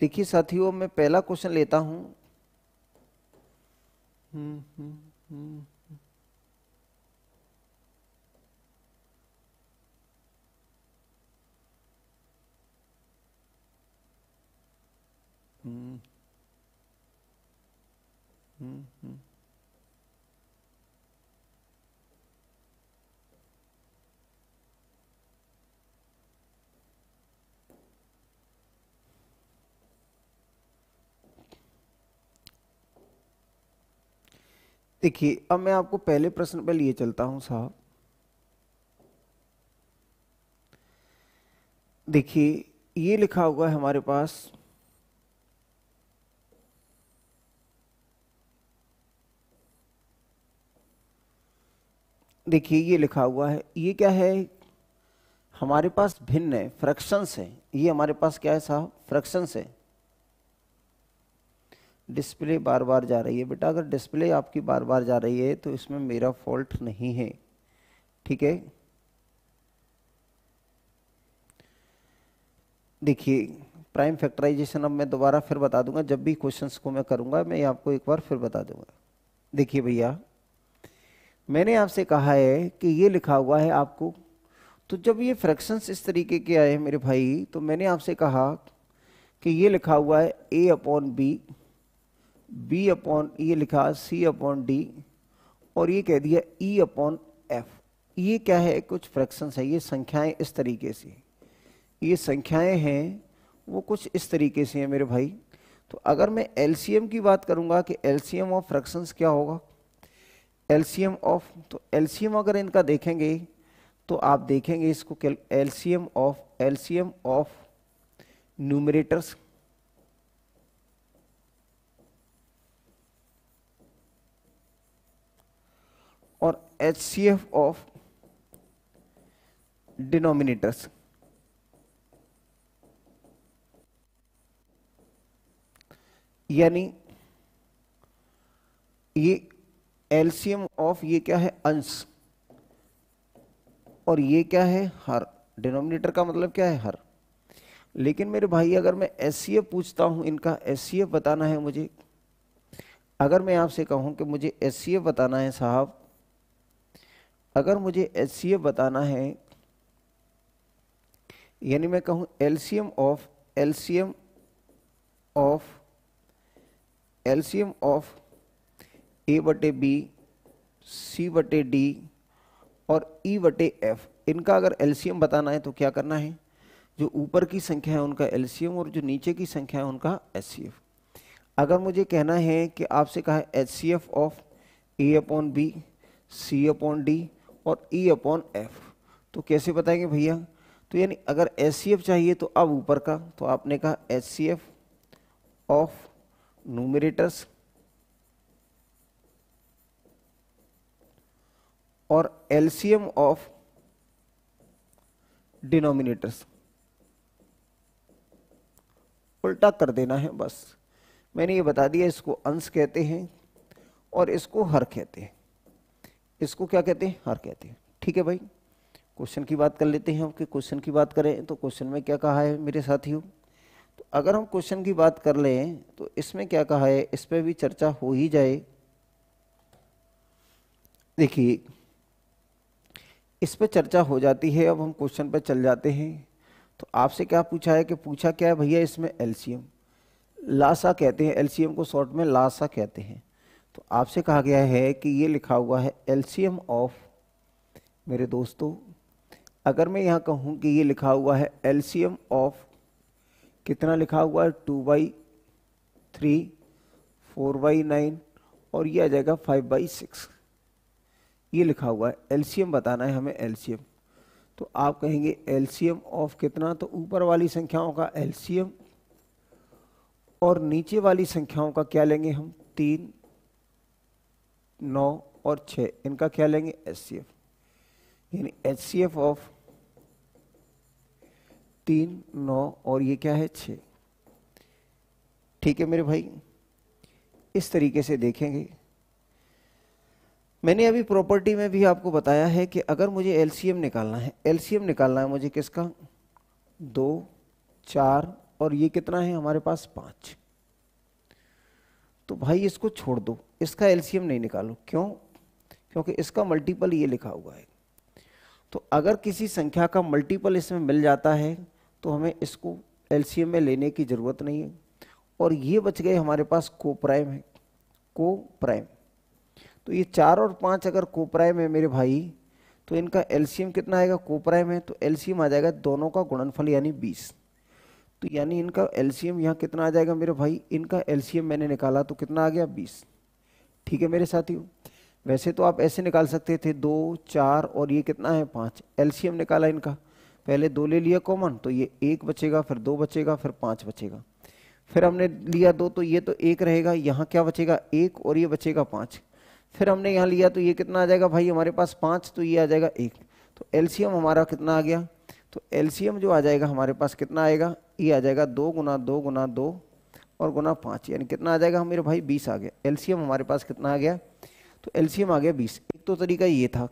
S2: देखिए साथियों, मैं पहला क्वेश्चन लेता हूं। देखिए अब मैं आपको पहले प्रश्न पे लिए चलता हूं साहब। देखिए ये लिखा हुआ है हमारे पास, देखिए ये लिखा हुआ है, ये क्या है हमारे पास, भिन्न है, फ्रैक्शंस है। ये हमारे पास क्या है साहब, फ्रैक्शंस है। डिस्प्ले बार बार जा रही है बेटा, अगर डिस्प्ले आपकी बार बार जा रही है तो इसमें मेरा फॉल्ट नहीं है, ठीक है। देखिए प्राइम फैक्टराइजेशन अब मैं दोबारा फिर बता दूंगा, जब भी क्वेश्चंस को मैं करूंगा मैं आपको एक बार फिर बता दूंगा। देखिए भैया, मैंने आपसे कहा है कि ये लिखा हुआ है आपको, तो जब ये फ्रैक्शंस इस तरीके के आए मेरे भाई, तो मैंने आपसे कहा कि ये लिखा हुआ है a upon B, B upon ये लिखा c अपॉन डी, और ये कह दिया e अपॉन एफ। ये क्या है, कुछ फ्रैक्शंस है, ये संख्याएं इस तरीके से, ये संख्याएं हैं वो कुछ इस तरीके से हैं मेरे भाई। तो अगर मैं एलसीएम की बात करूंगा कि एलसीएम ऑफ फ्रैक्शंस क्या होगा, एलसीएम ऑफ, तो एलसीएम अगर इनका देखेंगे तो आप देखेंगे इसको एलसीएम ऑफ न्यूमरेटर्स और एचसीएफ ऑफ डिनोमिनेटर्स। यानी ये एलसीएम ऑफ ये क्या है, अंश, और ये क्या है, हर। डिनोमिनेटर का मतलब क्या है, हर। लेकिन मेरे भाई अगर मैं एचसीएफ पूछता हूं, इनका एचसीएफ बताना है मुझे, अगर मैं आपसे कहूं कि मुझे एचसीएफ बताना है साहब, अगर मुझे एचसीएफ बताना है, यानी मैं कहूं एलसीएम ऑफ ए बटे बी, सी बटे डी और ई बटे एफ, इनका अगर एलसीएम बताना है तो क्या करना है, जो ऊपर की संख्या है उनका एलसीएम और जो नीचे की संख्या है उनका एचसीएफ। अगर मुझे कहना है कि आपसे कहा है HCF of A upon B, C upon D और ई अपॉन एफ, तो कैसे बताएंगे भैया, तो यानी अगर एचसीएफ चाहिए तो अब ऊपर का, तो आपने कहा एचसीएफ ऑफ न्यूमरेटर्स और एलसीएम ऑफ डिनोमिनेटर्स। उल्टा कर देना है बस, मैंने ये बता दिया, इसको अंश कहते हैं और इसको हर कहते हैं। इसको क्या कहते हैं, हर कहते हैं, ठीक है भाई। क्वेश्चन की बात कर लेते हैं, कि क्वेश्चन की बात करें तो क्वेश्चन में क्या कहा है मेरे साथियों, तो अगर हम क्वेश्चन की बात कर लें तो इसमें क्या कहा है, इस पर भी चर्चा हो ही जाए। देखिए इस पर चर्चा हो जाती है, अब हम क्वेश्चन पर चल जाते हैं। तो आपसे क्या पूछा है, कि पूछा क्या है भैया, इसमें एलसीएम लासा कहते हैं, एलसीएम को शॉर्ट में लासा कहते हैं। तो आपसे कहा गया है कि ये लिखा हुआ है एलसीएम ऑफ, मेरे दोस्तों अगर मैं यहाँ कहूँ कि ये लिखा हुआ है एलसीएम ऑफ, कितना लिखा हुआ है, 2/3, 4/9 और ये आ जाएगा 5/6, ये लिखा हुआ है। एलसीएम बताना है हमें, एलसीएम। तो आप कहेंगे एलसीएम ऑफ कितना, तो ऊपर वाली संख्याओं का एलसीएम और नीचे वाली संख्याओं का क्या लेंगे हम, 3, 9 और 6, इनका क्या लेंगे HCF, यानी HCF ऑफ 3, 9 और ये क्या है 6। ठीक है मेरे भाई, इस तरीके से देखेंगे। मैंने अभी प्रॉपर्टी में भी आपको बताया है कि अगर मुझे एलसीएम निकालना है, एलसीएम निकालना है मुझे किसका, 2, 4 और ये कितना है हमारे पास 5। तो भाई इसको छोड़ दो, इसका एलसीएम नहीं निकालो। क्यों? क्योंकि इसका मल्टीपल ये लिखा हुआ है। तो अगर किसी संख्या का मल्टीपल इसमें मिल जाता है तो हमें इसको एलसीएम में लेने की जरूरत नहीं है। और ये बच गए हमारे पास कोप्राइम है, कोप्राइम। तो ये 4 और 5 अगर कोप्राइम है मेरे भाई, तो इनका एलसीएम कितना आएगा, कोप्राइम है तो एलसीएम आ जाएगा दोनों का गुणनफल यानी 20। तो यानी इनका एलसीएम यहाँ कितना आ जाएगा मेरे भाई, इनका एलसीएम मैंने निकाला तो कितना आ गया 20। ठीक है मेरे साथियों, वैसे तो आप ऐसे निकाल सकते थे 2, 4 और ये कितना है 5। एलसीएम निकाला इनका, पहले 2 ले लिया कॉमन तो ये 1 बचेगा, फिर 2 बचेगा, फिर 5 बचेगा। फिर हमने लिया 2 तो ये तो 1 रहेगा, यहाँ क्या बचेगा 1 और ये बचेगा 5। फिर हमने यहाँ लिया तो ये कितना आ जाएगा भाई हमारे पास 5, तो ये आ जाएगा 1। तो एलसीएम हमारा कितना आ गया, तो एलसीएम जो आ जाएगा हमारे पास कितना आएगा, ये आ जाएगा 2 गुना 2 गुना 2 और गुना 5, यानी कितना आ जाएगा मेरे भाई 20 आ गया। एलसीएम हमारे पास कितना आ गया, तो एलसीएम आ गया 20। एक तो तरीका ये था,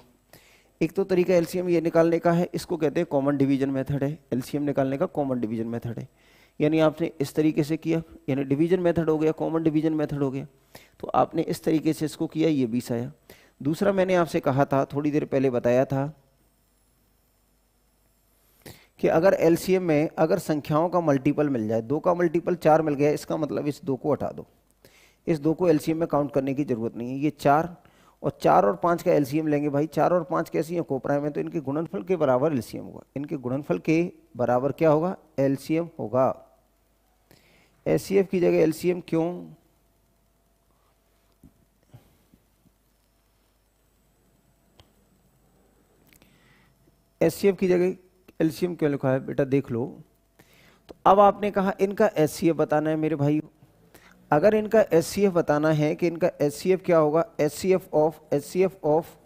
S2: एक तो तरीका एलसीएम ये निकालने का है, इसको कहते हैं कॉमन डिवीजन मेथड है। एलसीएम निकालने का कॉमन डिवीजन मेथड है, यानी आपने इस तरीके से किया, यानी डिवीजन मेथड हो गया, कॉमन डिवीजन मेथड हो गया। तो आपने इस तरीके से इसको किया, ये 20 आया। दूसरा मैंने आपसे कहा था, थोड़ी देर पहले बताया था कि अगर एलसीएम में अगर संख्याओं का मल्टीपल मिल जाए, 2 का मल्टीपल 4 मिल गया, इसका मतलब इस 2 को हटा दो, इस 2 को एलसीएम में काउंट करने की जरूरत नहीं है। ये 4 और 5 का एलसीएम लेंगे भाई। 4 और 5 कैसी है, कोप्राइम है, तो इनके गुणनफल के बराबर एलसीएम होगा। इनके गुणनफल के बराबर क्या होगा, एलसीएम होगा। एचसीएफ की जगह एलसीएम क्यों, एचसीएफ की जगह एलसीएम क्यों लिखा है बेटा, देख लो। तो अब आपने कहा इनका एचसीएफ बताना है मेरे भाई। अगर इनका एचसीएफ बताना है कि इनका एचसीएफ क्या होगा, एचसीएफ ऑफ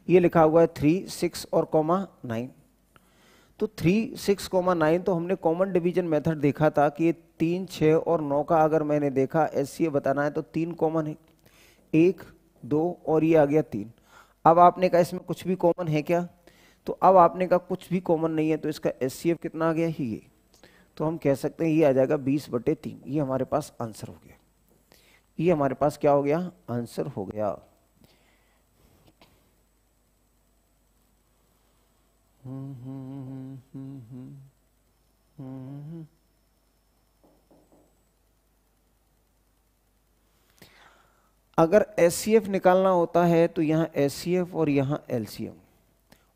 S2: ये लिखा हुआ है 3, 6 और 9। तो 3, 6, 9 तो हमने कॉमन डिवीजन मेथड देखा था कि 3, 6 और 9 का अगर मैंने देखा एचसीएफ बताना है तो 3 कॉमन है, 1, 2 और ये आ गया 3। अब आपने कहा इसमें कुछ भी कॉमन है क्या, तो अब आपने कहा कुछ भी कॉमन नहीं है, तो इसका एचसीएफ कितना आ गया ही ये, तो हम कह सकते हैं ये आ जाएगा 20/3। ये हमारे पास आंसर हो गया, ये हमारे पास क्या हो गया, आंसर हो गया। अगर एचसीएफ निकालना होता है तो यहाँ एचसीएफ और यहाँ एलसीएम,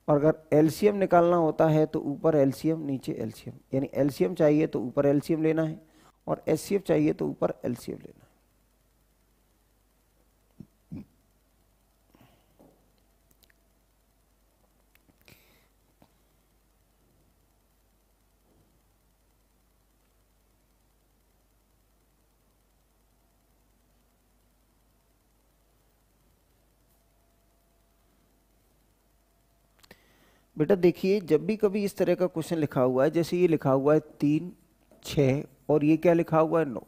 S2: और अगर एलसीएम निकालना होता है तो ऊपर एलसीएम नीचे एलसीएम, यानी एलसीएम चाहिए तो ऊपर एलसीएम लेना है और एचसीएफ चाहिए तो ऊपर एलसीएम लेना है। बेटा देखिए, जब भी कभी इस तरह का क्वेश्चन लिखा हुआ है, जैसे ये लिखा हुआ है 3, 6 और ये क्या लिखा हुआ है 9,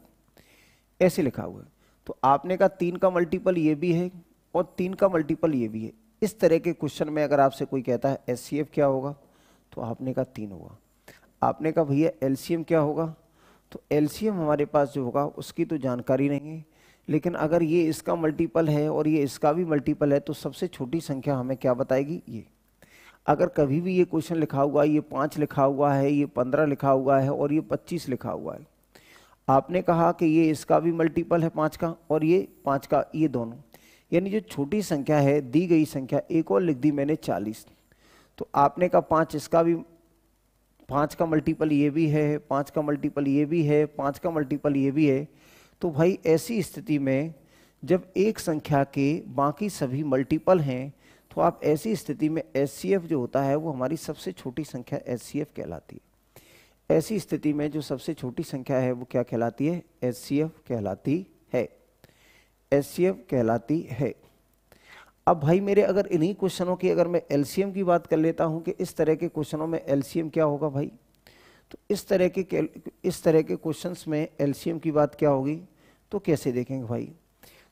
S2: ऐसे लिखा हुआ है, तो आपने कहा 3 का मल्टीपल ये भी है और 3 का मल्टीपल ये भी है। इस तरह के क्वेश्चन में अगर आपसे कोई कहता है एचसीएफ क्या होगा, तो आपने कहा 3 होगा। आपने कहा भैया एलसीएम क्या होगा, तो एलसीएम हमारे पास जो होगा उसकी तो जानकारी नहीं है, लेकिन अगर ये इसका मल्टीपल है और ये इसका भी मल्टीपल है तो सबसे छोटी संख्या हमें क्या बताएगी, ये। अगर कभी भी ये क्वेश्चन लिखा हुआ है, ये 5 लिखा हुआ है, ये 15 लिखा हुआ है और ये 25 लिखा हुआ है, आपने कहा कि ये इसका भी मल्टीपल है 5 का और ये 5 का, ये दोनों, यानी जो छोटी संख्या है दी गई संख्या, एक और लिख दी मैंने 40, तो आपने कहा 5 इसका भी, 5 का मल्टीपल ये भी है, 5 का मल्टीपल ये भी है, 5 का मल्टीपल ये भी है। तो भाई ऐसी स्थिति में जब एक संख्या के बाकी सभी मल्टीपल हैं, तो आप ऐसी स्थिति में एचसीएफ जो होता है वो हमारी सबसे छोटी संख्या एचसीएफ कहलाती है। ऐसी स्थिति में जो सबसे छोटी संख्या है वो क्या कहलाती है, एचसीएफ कहलाती है, एचसीएफ कहलाती है। अब भाई मेरे अगर इन्हीं क्वेश्चनों की अगर मैं एलसीएम की बात कर लेता हूं कि इस तरह के क्वेश्चनों में एलसीएम क्या होगा भाई, तो इस तरह के क्वेश्चंस में एलसीएम की बात क्या होगी, तो कैसे देखेंगे भाई।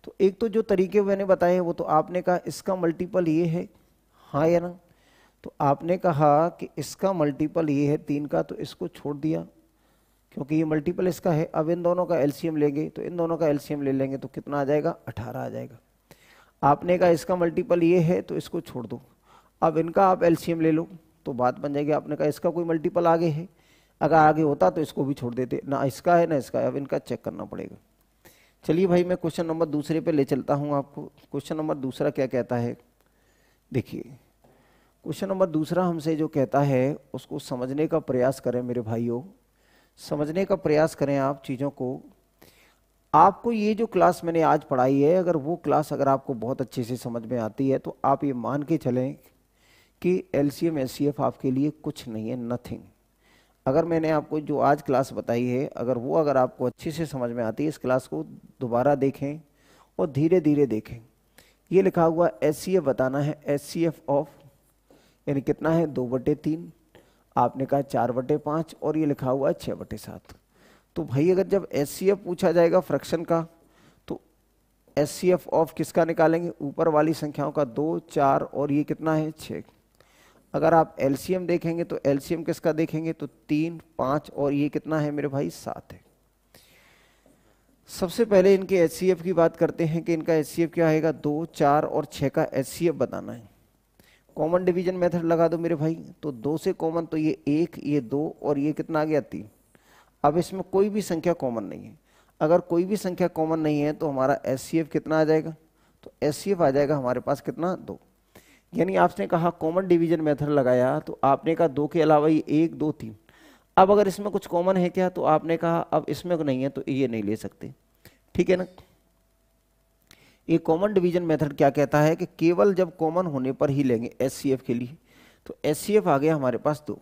S2: तो एक तो जो तरीके मैंने बताए हैं वो तो आपने कहा इसका मल्टीपल ये है, हाँ या ना, तो आपने कहा कि इसका मल्टीपल ये है 3 का, तो इसको छोड़ दिया क्योंकि ये मल्टीपल इसका है। अब इन दोनों का एलसीएम लेंगे, तो इन दोनों का एलसीएम ले लेंगे तो कितना आ जाएगा, 18 आ जाएगा। आपने कहा इसका मल्टीपल ये है तो इसको छोड़ दो, अब इनका आप एलसीएम ले लो तो बात बन जाएगी। आपने कहा इसका कोई मल्टीपल आगे है, अगर आगे होता तो इसको भी छोड़ देते, ना इसका है ना इसका है, अब इनका चेक करना पड़ेगा। चलिए भाई मैं क्वेश्चन नंबर दूसरे पे ले चलता हूं आपको। क्वेश्चन नंबर दूसरा क्या कहता है, देखिए क्वेश्चन नंबर दूसरा हमसे जो कहता है उसको समझने का प्रयास करें मेरे भाइयों, समझने का प्रयास करें आप चीज़ों को। आपको ये जो क्लास मैंने आज पढ़ाई है, अगर वो क्लास अगर आपको बहुत अच्छे से समझ में आती है तो आप ये मान के चलें कि एलसीएम एचसीएफ आपके लिए कुछ नहीं है, नथिंग। अगर मैंने आपको जो आज क्लास बताई है अगर वो अगर आपको अच्छे से समझ में आती है, इस क्लास को दोबारा देखें और धीरे धीरे देखें। ये लिखा हुआ एचसीएफ बताना है, एचसीएफ ऑफ यानी कितना है 2/3, आपने कहा 4/5 और ये लिखा हुआ है 6/7। तो भाई अगर जब एचसीएफ पूछा जाएगा फ्रैक्शन का तो एचसीएफ ऑफ किसका निकालेंगे, ऊपर वाली संख्याओं का 2, 4 और ये कितना है 6। अगर आप एलसीएम देखेंगे तो एलसीएम किसका देखेंगे तो 3, 5 और ये कितना है मेरे भाई 7 है। सबसे पहले इनके एचसीएफ की बात करते हैं कि इनका एचसीएफ क्या आएगा, 2, 4 और 6 का एचसीएफ बताना है। कॉमन डिवीजन मेथड लगा दो मेरे भाई, तो 2 से कॉमन तो ये 1, ये 2 और ये कितना आ गया 3। अब इसमें कोई भी संख्या कॉमन नहीं है, अगर कोई भी संख्या कॉमन नहीं है तो हमारा एचसीएफ कितना आ जाएगा, तो एचसीएफ आ जाएगा हमारे पास कितना 2। यानी आपने कहा कॉमन डिवीजन मेथड लगाया तो आपने कहा 2 के अलावा ये 1, 2, 3। अब अगर इसमें कुछ कॉमन है क्या, तो आपने कहा अब इसमें नहीं है तो ये नहीं ले सकते, ठीक है ना। ये कॉमन डिवीजन मेथड क्या कहता है कि केवल जब कॉमन होने पर ही लेंगे एचसीएफ के लिए। तो एचसीएफ आ गया हमारे पास 2।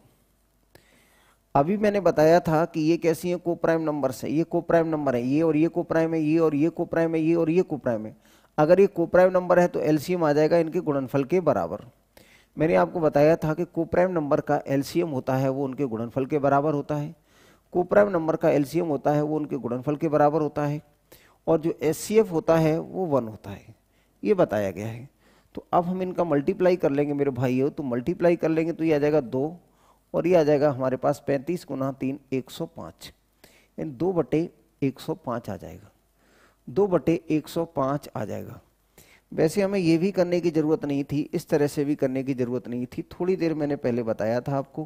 S2: अभी मैंने बताया था कि ये कैसी है, कोप्राइम नंबर्स है, ये कोप्राइम नंबर है, ये और ये कोप्राइम है, ये और ये कोप्राइम है, ये और ये कोप्राइम है। अगर ये कोप्राइम नंबर है तो एलसीएम आ जाएगा इनके गुणनफल के बराबर। मैंने आपको बताया था कि कोप्राइम नंबर का एलसीएम होता है वो उनके गुणनफल के बराबर होता है, कोप्राइम नंबर का एलसीएम होता है वो उनके गुणनफल के बराबर होता है, और जो एचसीएफ होता है वो 1 होता है, ये बताया गया है। तो अब हम इनका मल्टीप्लाई कर लेंगे मेरे भाइयों, तो मल्टीप्लाई कर लेंगे तो ये आ जाएगा 2 और ये आ जाएगा हमारे पास 35 गुना 3 105, यानी 2/105 आ जाएगा, 2/105 आ जाएगा। वैसे हमें ये भी करने की ज़रूरत नहीं थी, इस तरह से भी करने की ज़रूरत नहीं थी। थोड़ी देर मैंने पहले बताया था आपको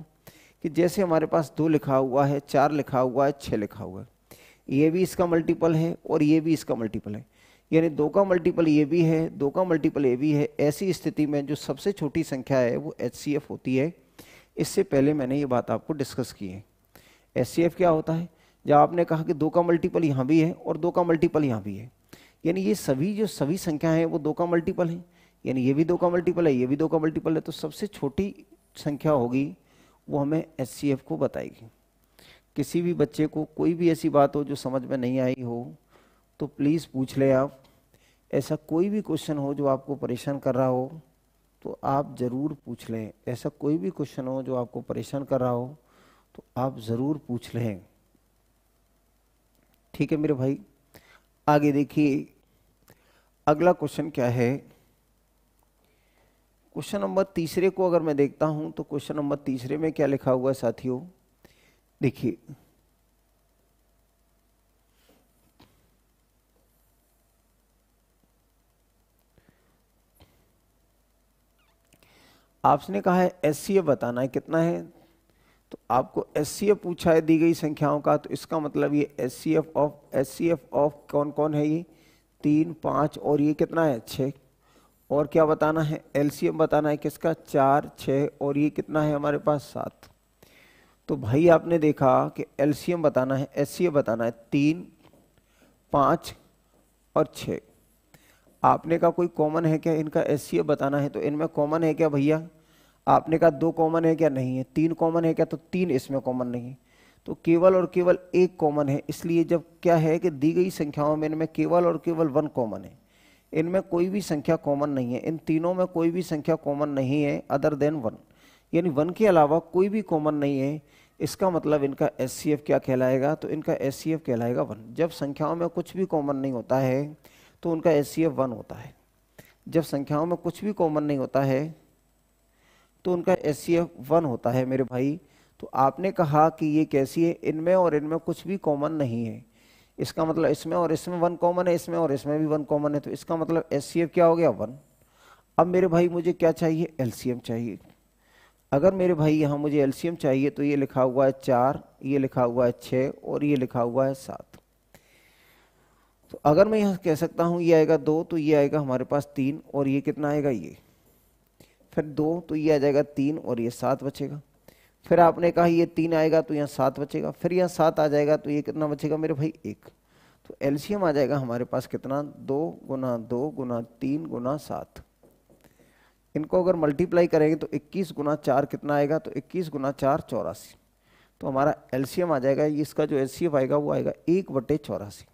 S2: कि जैसे हमारे पास 2 लिखा हुआ है, 4 लिखा हुआ है, 6 लिखा हुआ है, ये भी इसका मल्टीपल है और ये भी इसका मल्टीपल है, यानी 2 का मल्टीपल ये भी है, 2 का मल्टीपल ये भी है। ऐसी स्थिति में जो सबसे छोटी संख्या है वो एचसीएफ होती है। इससे पहले मैंने ये बात आपको डिस्कस की है। एचसीएफ क्या होता है, जब आपने कहा कि 2 का मल्टीपल यहाँ भी है और 2 का मल्टीपल यहाँ भी है, यानी ये सभी संख्या हैं वो 2 का मल्टीपल है, यानी ये भी 2 का मल्टीपल है, ये भी 2 का मल्टीपल है, तो सबसे छोटी संख्या होगी वो हमें एचसीएफ को बताएगी। किसी भी बच्चे को कोई भी ऐसी बात हो जो समझ में नहीं आई हो तो प्लीज़ पूछ ले आप। ऐसा कोई भी क्वेश्चन हो जो आपको परेशान कर रहा हो तो आप ज़रूर पूछ लें। ऐसा कोई भी क्वेश्चन हो जो आपको परेशान कर रहा हो तो आप ज़रूर पूछ लें, ठीक है मेरे भाई। आगे देखिए अगला क्वेश्चन क्या है। क्वेश्चन नंबर तीसरे को अगर मैं देखता हूं तो क्वेश्चन नंबर तीसरे में क्या लिखा हुआ है साथियों, देखिए आपने कहा है एचसीएफ बताना है, कितना है, तो आपको एचसीएफ पूछा है दी गई संख्याओं का, तो इसका मतलब ये एचसीएफ ऑफ कौन कौन है, ये 3, 5 और ये कितना है 6। और क्या बताना है, एलसीएम बताना है किसका 4, 6 और ये कितना है हमारे पास 7। तो भाई आपने देखा कि एलसीएम बताना है, एचसीएफ बताना है 3, 5 और 6। आपने कहा कोई कॉमन है क्या, इनका एचसीएफ बताना है, तो इनमें कॉमन है क्या भैया, आपने कहा 2 कॉमन है क्या, नहीं है। 3 कॉमन है क्या, तो 3 इसमें कॉमन नहीं है, तो केवल और केवल 1 कॉमन है। इसलिए जब क्या है कि दी गई संख्याओं में इनमें केवल और केवल 1 कॉमन है, इनमें कोई भी संख्या कॉमन नहीं है, इन तीनों में कोई भी संख्या कॉमन नहीं है अदर देन 1, यानी 1 के अलावा कोई भी कॉमन नहीं है। इसका मतलब इनका एचसीएफ क्या कहलाएगा, तो इनका एचसीएफ कहलाएगा 1। जब संख्याओं में कुछ भी कॉमन नहीं होता है तो उनका एचसीएफ 1 होता है। जब संख्याओं में कुछ भी कॉमन नहीं होता है तो उनका एचसीएफ 1 होता है मेरे भाई। तो आपने कहा कि ये कैसी है, इनमें और इनमें कुछ भी कॉमन नहीं है, इसका मतलब इसमें और इसमें 1 कॉमन है, इसमें और इसमें भी 1 कॉमन है, तो इसका मतलब एचसीएफ क्या हो गया 1। अब मेरे भाई मुझे क्या चाहिए, एलसीएम चाहिए। अगर मेरे भाई यहाँ मुझे एलसीएम चाहिए तो ये लिखा हुआ है 4, ये लिखा हुआ है 6 और ये लिखा हुआ है 7। तो अगर मैं यहाँ कह सकता हूँ ये आएगा 2 तो ये आएगा हमारे पास 3 और ये कितना आएगा ये, फिर 2 तो ये आ जाएगा 3 और ये 7 बचेगा। फिर आपने कहा ये 3 आएगा तो यहाँ 7 बचेगा, फिर यहाँ 7 आ जाएगा तो ये कितना बचेगा मेरे भाई 1। तो एलसीएम आ जाएगा हमारे पास कितना, 2 गुना 2 गुना 3 गुना 7। इनको अगर मल्टीप्लाई करेंगे तो 21 गुना 4 कितना आएगा, तो 21 गुना 4 84। तो हमारा एलसीएम आ जाएगा, इसका जो एचसीएफ आएगा वो आएगा 1/84।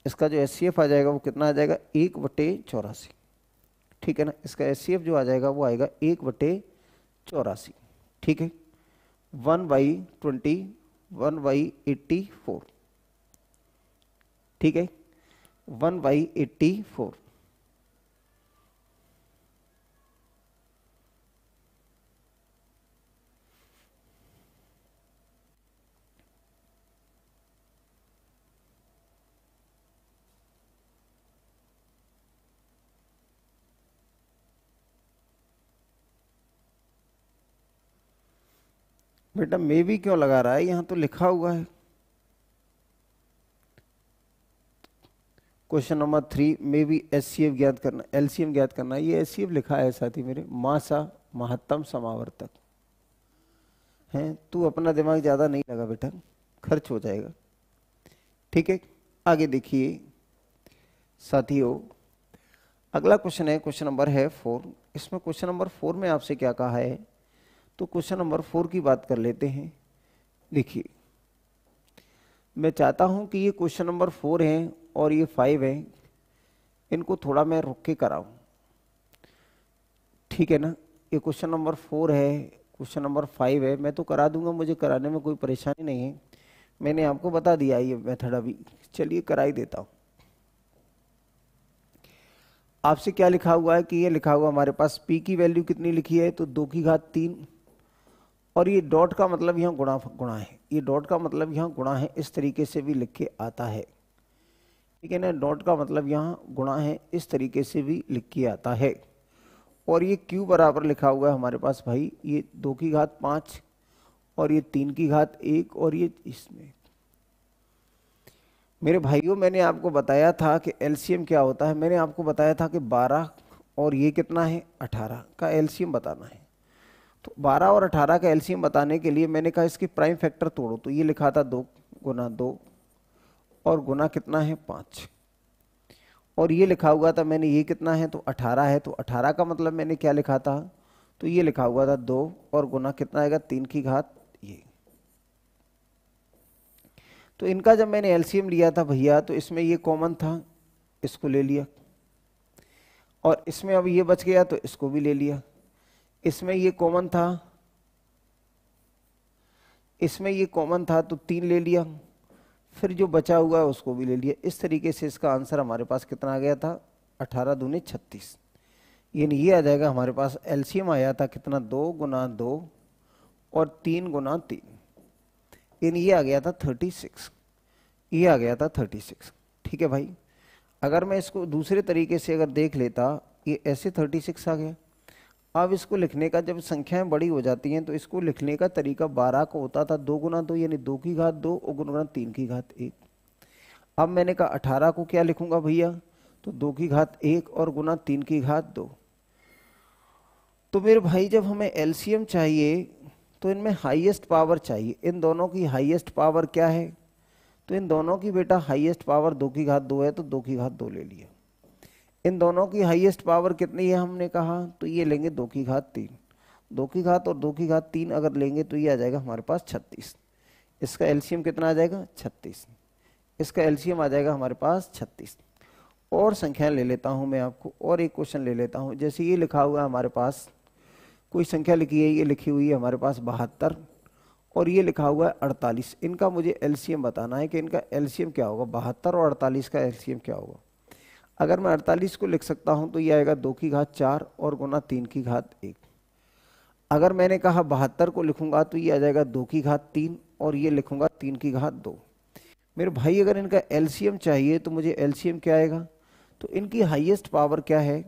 S2: इसका जो एचसीएफ आ जाएगा वो कितना आ जाएगा 1/84, ठीक है ना। इसका एचसीएफ जो आ जाएगा वो आएगा 1/84, ठीक है। 1/20 1/84, ठीक है, 1/84। बेटा मे भी क्यों लगा रहा है, यहां तो लिखा हुआ है। क्वेश्चन नंबर 3 में भी एचसीएफ ज्ञात करना, एलसीएम ज्ञात करना। ये एचसीएफ लिखा है साथी मेरे, मासा महत्तम समावर्तक है। तू अपना दिमाग ज्यादा नहीं लगा बेटा, खर्च हो जाएगा, ठीक है। आगे देखिए साथियों, अगला क्वेश्चन है, क्वेश्चन नंबर है 4। इसमें क्वेश्चन नंबर 4 में आपसे क्या कहा है, तो क्वेश्चन नंबर 4 की बात कर लेते हैं। देखिए मैं चाहता हूं कि ये क्वेश्चन नंबर 4 है और ये 5 है, इनको थोड़ा मैं रुक के कराऊं, ठीक है ना। ये क्वेश्चन नंबर 4 है, क्वेश्चन नंबर 5 है, मैं तो करा दूंगा, मुझे कराने में कोई परेशानी नहीं है। मैंने आपको बता दिया ये मेथड अभी, चलिए करा ही देता हूं। आपसे क्या लिखा हुआ है कि ये लिखा हुआ हमारे पास p की वैल्यू कितनी लिखी है, तो 2 की घात 3, और ये डॉट का मतलब यहाँ गुणा है, ये डॉट का मतलब यहाँ गुणा है, इस तरीके से भी लिख के आता है, ठीक है ना। डॉट का मतलब यहाँ गुणा है, इस तरीके से भी लिख के आता है। और ये q बराबर लिखा हुआ है हमारे पास भाई, ये 2 की घात 5 और ये 3 की घात 1 और ये इसमें। मेरे भाइयों मैंने आपको बताया था कि एलसीएम क्या होता है, मैंने आपको बताया था कि 12 और ये कितना है 18 का एलसीएम बताना है। तो 12 और 18 का एलसीएम बताने के लिए मैंने कहा इसकी प्राइम फैक्टर तोड़ो, तो ये लिखा था 2 गुना 2 और गुना कितना है 5, और ये लिखा हुआ था मैंने ये कितना है, तो 18 है। तो 18 का मतलब मैंने क्या लिखा था, तो ये लिखा हुआ था 2 और गुना कितना आएगा 3 की घात ये। तो इनका जब मैंने एलसीएम लिया था भैया, तो इसमें ये कॉमन था, इसको ले लिया, और इसमें अब ये बच गया तो इसको भी ले लिया। इसमें ये कॉमन था, इसमें ये कॉमन था तो 3 ले लिया, फिर जो बचा हुआ है उसको भी ले लिया। इस तरीके से इसका आंसर हमारे पास कितना आ गया था, 18 दूनी 36, यानी ये आ जाएगा हमारे पास। एलसीएम आया था कितना, 2 गुना 2 और 3 गुना 3, यानी ये आ गया था 36, ये आ गया था 36, ठीक है भाई। अगर मैं इसको दूसरे तरीके से अगर देख लेता, ये ऐसे 36 आ गया। अब इसको लिखने का, जब संख्याएं बड़ी हो जाती हैं तो इसको लिखने का तरीका 12 को होता था 2 गुना 2 यानी 2 की घात 2 और गुना 3 की घात 1। अब मैंने कहा 18 को क्या लिखूंगा भैया, तो 2 की घात 1 और गुना 3 की घात 2। तो मेरे भाई जब हमें एलसीएम चाहिए तो इनमें हाईएस्ट पावर चाहिए, इन दोनों की हाईएस्ट पावर क्या है, तो इन दोनों की बेटा हाईएस्ट पावर 2 की घात 2 है, तो 2 की घात 2 ले लिया। इन दोनों की हाईएस्ट पावर कितनी है हमने कहा, तो ये लेंगे 2 की घात 3, 2 की घात और 2 की घात 3 अगर लेंगे तो ये आ जाएगा हमारे पास 36। इसका एलसीएम कितना आ जाएगा 36, इसका एलसीएम आ जाएगा हमारे पास 36। और संख्या ले लेता हूं मैं आपको, और एक क्वेश्चन ले लेता हूं। जैसे ये लिखा हुआ है हमारे पास, कोई संख्या लिखी है, ये लिखी हुई है हमारे पास 72 और ये लिखा हुआ है 48। इनका मुझे एलसीएम बताना है कि इनका एलसीएम क्या होगा, 72 और 48 का एलसीएम क्या होगा। अगर मैं 48 को लिख सकता हूं तो ये आएगा 2 की घात 4 और गुना 3 की घात 1। अगर मैंने कहा 72 को लिखूंगा तो ये आ जाएगा 2 की घात 3 और ये लिखूंगा 3 की घात 2। मेरे भाई अगर इनका एलसीएम चाहिए तो मुझे एलसीएम क्या आएगा, तो इनकी हाईएस्ट पावर क्या है,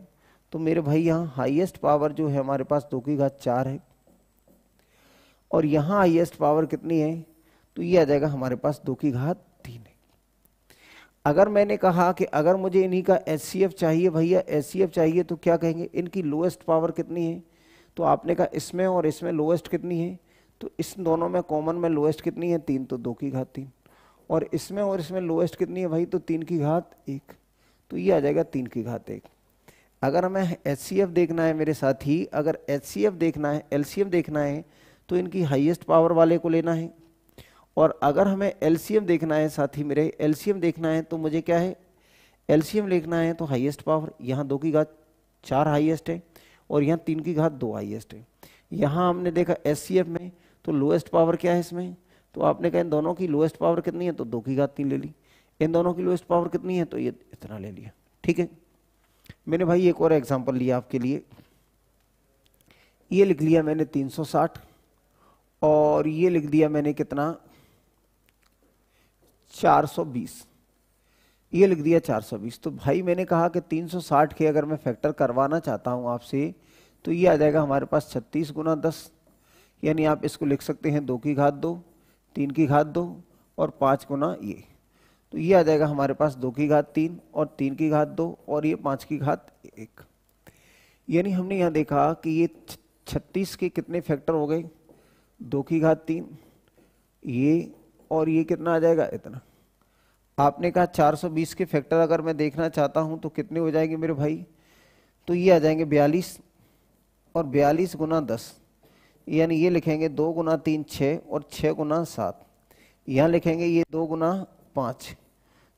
S2: तो मेरे भाई यहाँ हाईएस्ट पावर जो है हमारे पास 2 की घात 4 है और यहाँ हाईएस्ट पावर कितनी है, तो ये आ जाएगा हमारे पास 2 की घात 3 है। अगर मैंने कहा कि अगर मुझे इन्हीं का एचसीएफ चाहिए भैया, एचसीएफ चाहिए, तो क्या कहेंगे, इनकी लोएस्ट पावर कितनी है, तो आपने कहा इसमें और इसमें लोएस्ट कितनी है, तो इस दोनों में कॉमन में लोएस्ट कितनी है 3, तो 2 की घात 3 और इसमें लोएस्ट कितनी है भाई, तो 3 की घात 1, तो ये आ जाएगा 3 की घात 1। अगर हमें एचसीएफ देखना है मेरे साथी, अगर एचसीएफ देखना है, एलसीएम देखना है, तो इनकी हाईएस्ट पावर वाले को लेना है। और अगर हमें एलसीएम देखना है साथी मेरे, एलसीएम देखना है तो मुझे क्या है, एलसीएम लिखना है तो हाईएस्ट पावर, यहाँ 2 की घात 4 हाईएस्ट है और यहाँ 3 की घात 2 हाईएस्ट है। यहाँ हमने देखा एचसीएफ में तो लोएस्ट पावर क्या है इसमें, तो आपने कहा इन दोनों की लोएस्ट पावर कितनी है, तो 2 की घात 3 ले ली। इन दोनों की लोएस्ट पावर कितनी है, तो ये इतना ले लिया। ठीक है, मैंने भाई एक और एग्जांपल लिया आपके लिए। ये लिख लिया मैंने 360 और ये लिख दिया मैंने कितना 420, ये लिख दिया 420। तो भाई मैंने कहा कि 360 के अगर मैं फैक्टर करवाना चाहता हूं आपसे, तो ये आ जाएगा हमारे पास 36 गुना 10, यानी आप इसको लिख सकते हैं 2 की घात 2, 3 की घात 2 और 5 गुना ये, तो ये आ जाएगा हमारे पास 2 की घात 3 और 3 की घात 2 और ये 5 की घात 1। यानी हमने यहाँ देखा कि ये 36 के कितने फैक्टर हो गए, 2 की घात 3 ये और ये कितना आ जाएगा इतना। आपने कहा 420 के फैक्टर अगर मैं देखना चाहता हूं तो कितने हो जाएंगे मेरे भाई, तो ये आ जाएंगे 42 और 42 गुना 10, यानी ये लिखेंगे 2 गुना 3 6 और 6 गुना 7, यहाँ लिखेंगे ये 2 गुना 5,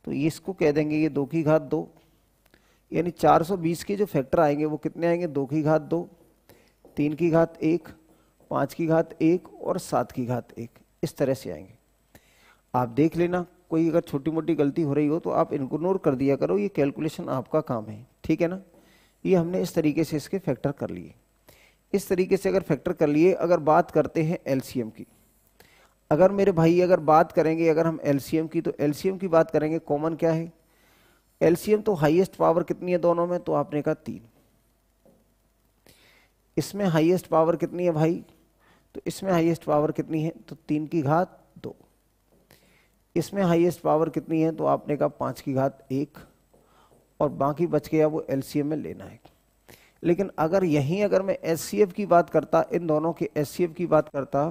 S2: तो इसको कह देंगे ये 2 की घात 2, यानी 420 के जो फैक्टर आएंगे वो कितने आएंगे, 2 की घात 2, 3 की घात 1, 5 की घात 1 और 7 की घात 1, इस तरह से आएंगे। आप देख लेना, कोई अगर छोटी मोटी गलती हो रही हो तो आप इग्नोर कर दिया करो, ये कैलकुलेशन आपका काम है। ठीक है ना, ये हमने इस तरीके से इसके फैक्टर कर लिए। इस तरीके से अगर फैक्टर कर लिए, अगर बात करते हैं एलसीएम की, अगर मेरे भाई अगर बात करेंगे अगर हम एलसीएम की, तो एलसीएम की बात करेंगे, कॉमन क्या है एलसीएम, तो हाईएस्ट पावर कितनी है दोनों में, तो आपने कहा 3। इसमें हाईएस्ट पावर कितनी है भाई, तो इसमें हाईएस्ट पावर कितनी है, तो 3 की घात 2। इसमें हाईएस्ट पावर कितनी है, तो आपने कहा 5 की घात 1 और बाकी बच गया वो एलसीएम में लेना है। लेकिन अगर यहीं अगर मैं एचसीएफ की बात करता, इन दोनों के एचसीएफ की बात करता,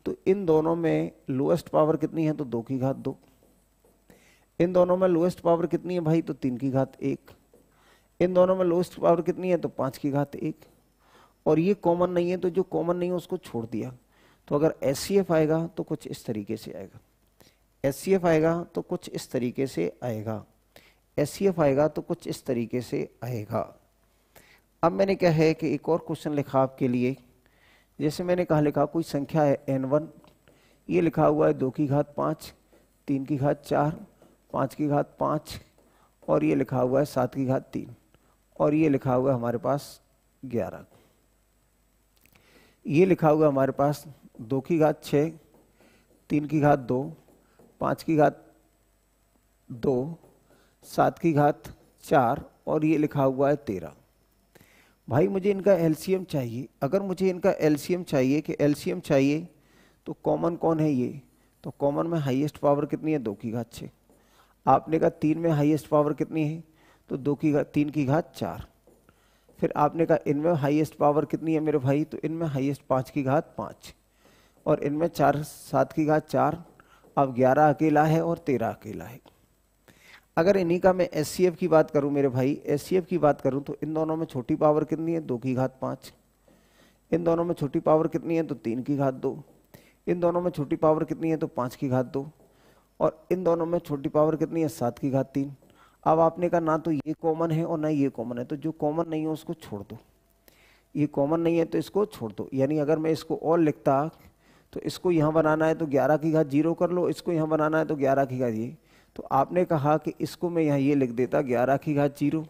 S2: तो इन दोनों में लोएस्ट पावर कितनी है, तो 2 की घात 2। इन दोनों में लोएस्ट पावर कितनी है भाई, तो 3 की घात 1। इन दोनों में लोएस्ट पावर कितनी है, तो 5 की घात 1। और ये कॉमन नहीं है, तो जो कॉमन नहीं है उसको छोड़ दिया। तो अगर एचसीएफ आएगा तो कुछ इस तरीके से आएगा, एचसीएफ आएगा तो कुछ इस तरीके से आएगा, एचसीएफ आएगा तो कुछ इस तरीके से आएगा। अब मैंने क्या है कि एक और क्वेश्चन लिखा आपके लिए। जैसे मैंने कहा लिखा कोई संख्या है n1, ये लिखा हुआ है 2 की घात 5, 3 की घात 4, 5 की घात 5 और ये लिखा हुआ है 7 की घात 3 और ये लिखा हुआ है हमारे पास 11। ये लिखा हुआ है हमारे पास 2 की घात 6, 3 की घात 2, 5 की घात 2, 7 की घात 4 और ये लिखा हुआ है 13। भाई मुझे इनका एलसीएम चाहिए। अगर मुझे इनका एलसीएम चाहिए कि एलसीएम चाहिए तो कॉमन कौन है ये, तो कॉमन में हाईएस्ट पावर कितनी है, 2 की घात 6। आपने कहा 3 में हाईएस्ट पावर कितनी है, तो 3 की घात 4। फिर आपने कहा इनमें हाईएस्ट पावर कितनी है मेरे भाई, तो इनमें हाईएस्ट 5 की घात 5 और इनमें 7 की घात 4। अब 11 अकेला है और 13 अकेला है। अगर इन्हीं का मैं एचसीएफ की बात करूं मेरे भाई, एचसीएफ की बात करूं तो इन दोनों में छोटी पावर कितनी है, 2 की घात 5। इन दोनों में छोटी पावर कितनी है, तो 3 की घात 2। इन दोनों में छोटी पावर कितनी है, तो 5 की घात 2 और इन दोनों में छोटी पावर कितनी है, 7 की घात 3। अब आपने कहा ना तो ये कॉमन है और ना ये कॉमन है, तो जो कॉमन नहीं है उसको छोड़ दो, ये कॉमन नहीं है तो इसको छोड़ दो। यानी अगर मैं इसको और लिखता तो इसको यहाँ बनाना है तो 11 की घात 0 कर लो, इसको यहाँ बनाना है तो 11 की घात ये, तो आपने कहा कि इसको मैं यहाँ ये लिख देता 11 की घात 0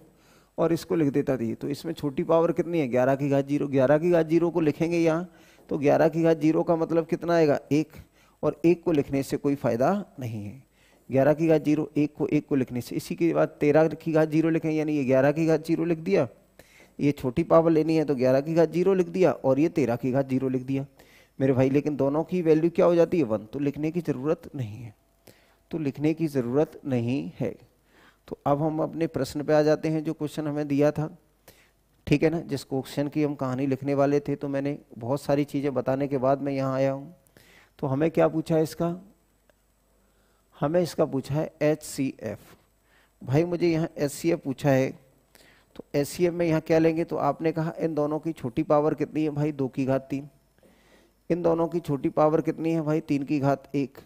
S2: और इसको लिख देता थी, तो इसमें छोटी पावर कितनी है 11 की घात 0। 11 की घात 0 को लिखेंगे यहाँ तो 11 की घात 0 का मतलब कितना आएगा 1, और 1 को लिखने से कोई फायदा नहीं है। 11 की घात 0 1 को लिखने से, इसी के बाद 13 की घात 0 लिखें, यानी ये 11 की घात 0 लिख दिया, ये छोटी पावर लेनी है तो 11 की घात 0 लिख दिया और ये 13 की घात 0 लिख दिया मेरे भाई। लेकिन दोनों की वैल्यू क्या हो जाती है 1, तो लिखने की ज़रूरत नहीं है, तो लिखने की ज़रूरत नहीं है। तो अब हम अपने प्रश्न पे आ जाते हैं जो क्वेश्चन हमें दिया था, ठीक है ना, जिस क्वेश्चन की हम कहानी लिखने वाले थे। तो मैंने बहुत सारी चीज़ें बताने के बाद मैं यहाँ आया हूँ। तो हमें क्या पूछा है इसका, हमें इसका पूछा है HCF। भाई मुझे यहाँ HCF पूछा है, तो HCF में यहाँ क्या लेंगे, तो आपने कहा इन दोनों की छोटी पावर कितनी है भाई 2 की घात 3, इन दोनों की छोटी पावर कितनी है भाई 3 की घात 1,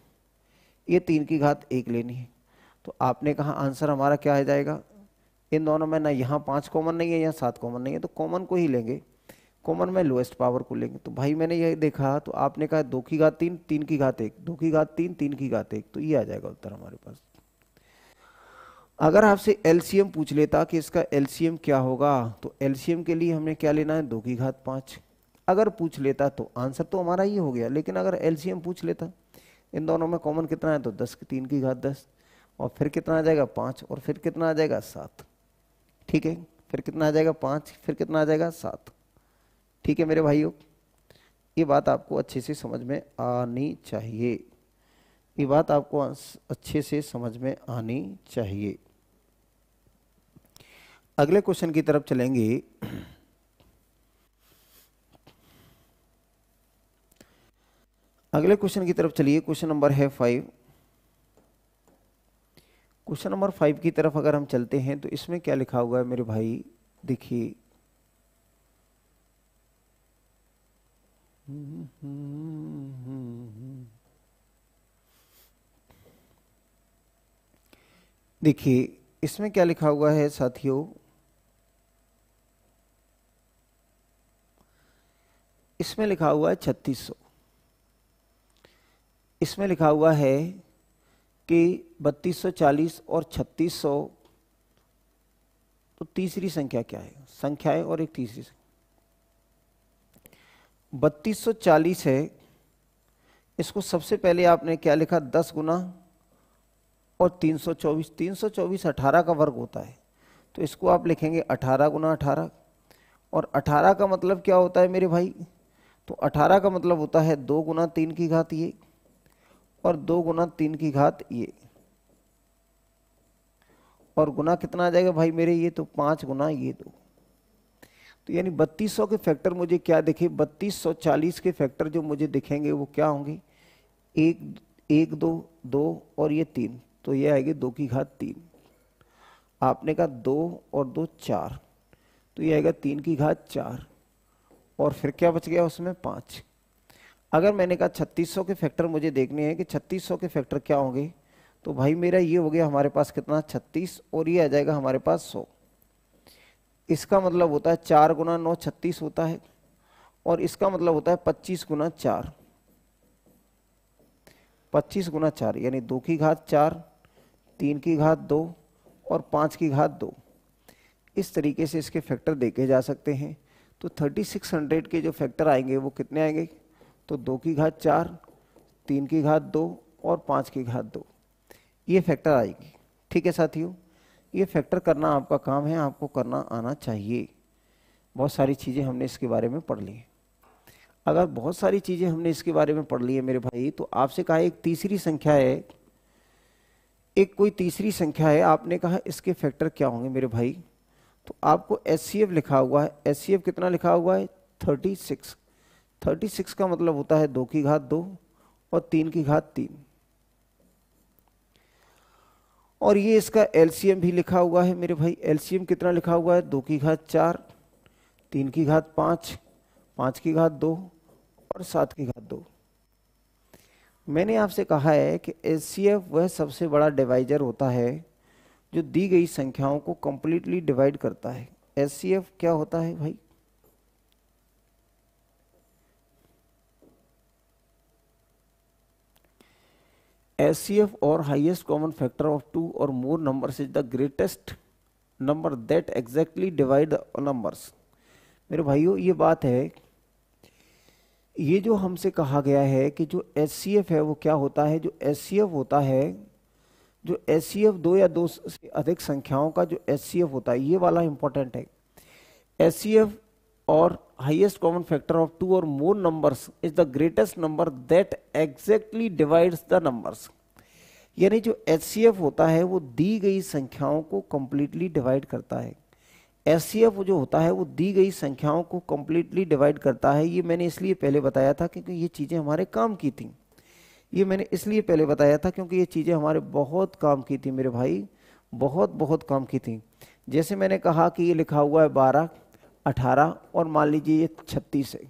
S2: ये 3 की घात 1 लेनी है। तो आपने कहा आंसर हमारा क्या आ जाएगा, इन दोनों में ना यहाँ 5 कॉमन नहीं है, यहाँ 7 कॉमन नहीं है, तो कॉमन को ही लेंगे, कॉमन में लोएस्ट पावर को लेंगे। तो भाई मैंने ये देखा, तो आपने कहा 2 की घात 3 3 की घात 1, 2 की घात 3 3 की घात 1, तो ये आ जाएगा उत्तर हमारे पास। अगर आपसे LCM पूछ लेता कि इसका LCM क्या होगा, तो LCM के लिए हमें क्या लेना है 2 की घात 5, अगर पूछ लेता तो आंसर तो हमारा ये हो गया। लेकिन अगर LCM पूछ लेता, इन दोनों में कॉमन कितना है, तो 10 की 3 की घात 10, और फिर कितना आ जाएगा 5, और फिर कितना आ जाएगा 7, ठीक है, फिर कितना आ जाएगा 5, फिर कितना आ जाएगा 7, ठीक है मेरे भाइयों। ये बात आपको अच्छे से समझ में आनी चाहिए, ये बात आपको अच्छे से समझ में आनी चाहिए। अगले क्वेश्चन की तरफ चलेंगे। अगले क्वेश्चन की तरफ चलिए, क्वेश्चन नंबर है 5। क्वेश्चन नंबर 5 की तरफ अगर हम चलते हैं तो इसमें क्या लिखा हुआ है मेरे भाई, देखिए देखिए इसमें क्या लिखा हुआ है साथियों, इसमें लिखा हुआ है 3600, इसमें लिखा हुआ है कि 3240 और 3600, तो तीसरी संख्या क्या है, संख्या है और एक तीसरी संख्या 3240 है, इसको सबसे पहले आपने क्या लिखा 10 गुना और 324, 324 18 का वर्ग होता है, तो इसको आप लिखेंगे 18 गुना 18, और 18 का मतलब क्या होता है मेरे भाई, तो 18 का मतलब होता है 2 गुना 3 की घात ये और 2 गुना 3 की घात ये, और गुना कितना आ जाएगा भाई मेरे, ये तो 5 गुना ये 2, तो यानी 3200 के फैक्टर मुझे क्या दिखे, 3240 के फैक्टर जो मुझे दिखेंगे वो क्या होंगे, 1 1 2 2 और ये 3, तो ये आएगी 2 की घात 3, आपने कहा 2 और 2 4, तो ये आएगा 3 की घात 4, और फिर क्या बच गया उसमें 5। अगर मैंने कहा 3600 के फैक्टर मुझे देखने हैं कि 3600 के फैक्टर क्या होंगे, तो भाई मेरा ये हो गया हमारे पास कितना 36, और ये आ जाएगा हमारे पास 100। इसका मतलब होता है 4 गुना 9 36 होता है, और इसका मतलब होता है 25 गुना 4, 25 गुना 4 यानी 2 की घात 4, 3 की घात 2 और 5 की घात 2। इस तरीके से इसके फैक्टर देखे जा सकते हैं। तो 3600 के जो फैक्टर आएंगे वो कितने आएंगे, तो 2 की घात 4, 3 की घात 2 और 5 की घात 2, ये फैक्टर आएगी। ठीक है साथियों, ये फैक्टर करना आपका काम है, आपको करना आना चाहिए। बहुत सारी चीज़ें हमने इसके बारे में पढ़ ली हैं। अगर बहुत सारी चीज़ें हमने इसके बारे में पढ़ ली है मेरे भाई, तो आपसे कहा एक तीसरी संख्या है, एक कोई तीसरी संख्या है, आपने कहा इसके फैक्टर क्या होंगे मेरे भाई, तो आपको HCF लिखा हुआ है। HCF कितना लिखा हुआ है 36। 36 का मतलब होता है 2 की घात 2 और 3 की घात 3, और ये इसका LCM भी लिखा हुआ है मेरे भाई। LCM कितना लिखा हुआ है 2 की घात 4, 3 की घात 5, 5 की घात 2 और 7 की घात 2। मैंने आपसे कहा है कि HCF वह सबसे बड़ा डिवाइजर होता है जो दी गई संख्याओं को कंप्लीटली डिवाइड करता है। एचसीएफ क्या होता है भाई? एचसीएफ और हाईएस्ट कॉमन फैक्टर ऑफ 2 और more numbers is the greatest number that exactly divide the numbers. मेरे भाइयों, ये बात है, ये जो हमसे कहा गया है कि जो एचसीएफ है वो क्या होता है? जो एचसीएफ होता है, जो एचसीएफ 2 या 2 से अधिक संख्याओं का जो एचसीएफ होता है, ये वाला इंपॉर्टेंट है। एचसीएफ और हाईएस्ट कॉमन फैक्टर ऑफ 2 और more numbers is the greatest number that exactly divides the numbers. यानी जो एचसीएफ होता है वो दी गई संख्याओं को कंप्लीटली डिवाइड करता है। एचसीएफ जो होता है वो दी गई संख्याओं को कंप्लीटली डिवाइड करता है। ये मैंने इसलिए पहले बताया था क्योंकि ये चीज़ें हमारे काम की थी। ये मैंने इसलिए पहले बताया था क्योंकि ये चीज़ें हमारे बहुत काम की थी मेरे भाई, बहुत बहुत काम की थी। जैसे मैंने कहा कि ये लिखा हुआ है 12, 18 और मान लीजिए ये 36 है।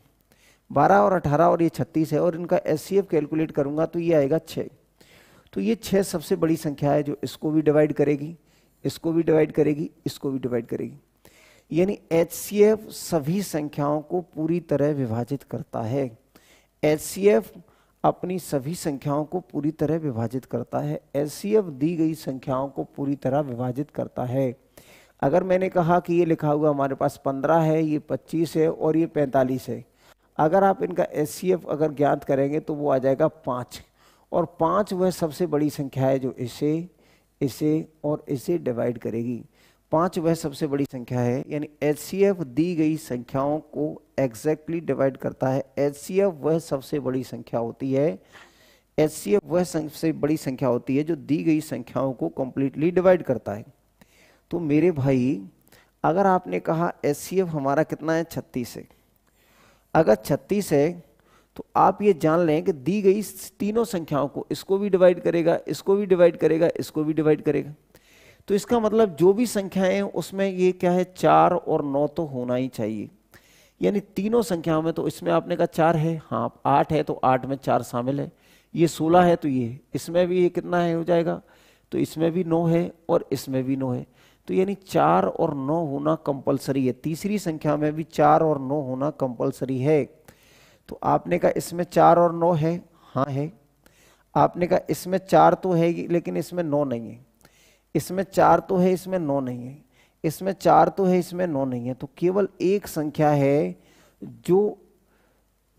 S2: 12 और 18 और ये 36 है और इनका एचसीएफ कैलकुलेट करूंगा तो ये आएगा 6। तो ये 6 सबसे बड़ी संख्या है जो इसको भी डिवाइड करेगी, इसको भी डिवाइड करेगी, इसको भी डिवाइड करेगी। यानी एचसीएफ सभी संख्याओं को पूरी तरह विभाजित करता है। एचसीएफ अपनी सभी संख्याओं को पूरी तरह विभाजित करता है। एचसीएफ दी गई संख्याओं को पूरी तरह विभाजित करता है। अगर मैंने कहा कि ये लिखा हुआ हमारे पास 15 है, ये 25 है और ये 45 है, अगर आप इनका एचसीएफ अगर ज्ञात करेंगे तो वो आ जाएगा 5। और 5 वह सबसे बड़ी संख्या है जो इसे, इसे और इसे डिवाइड करेगी। 5 वह सबसे बड़ी संख्या है। यानी एचसीएफ दी गई संख्याओं को एग्जैक्टली डिवाइड करता है। एचसीएफ वह सबसे बड़ी संख्या होती है, एचसीएफ वह सबसे बड़ी संख्या होती है जो दी गई संख्याओं को कंप्लीटली डिवाइड करता है। तो मेरे भाई, अगर आपने कहा एचसीएफ हमारा कितना है? 36 है। अगर 36 है तो आप ये जान लें कि दी गई तीनों संख्याओं को, इसको भी डिवाइड करेगा, इसको भी डिवाइड करेगा, इसको भी डिवाइड करेगा। तो इसका मतलब जो भी संख्याएं हैं उसमें ये क्या है? 4 और 9 तो होना ही चाहिए। यानी तीनों संख्याओं में, तो इसमें आपने कहा 4 है, हाँ 8 है तो 8 में 4 शामिल है। ये 16 है तो ये इसमें भी ये कितना है हो जाएगा? तो इसमें भी 9 है और इसमें भी 9 है। तो यानी 4 और 9 होना कंपलसरी है। तीसरी संख्या में भी 4 और 9 होना कंपलसरी है। तो आपने कहा इसमें 4 और 9 है, हाँ है। आपने कहा इसमें 4 तो है लेकिन इसमें 9 नहीं है। इसमें 4 तो है, इसमें 9 नहीं है। इसमें 4 तो है, इसमें 9 नहीं है। तो केवल एक संख्या है जो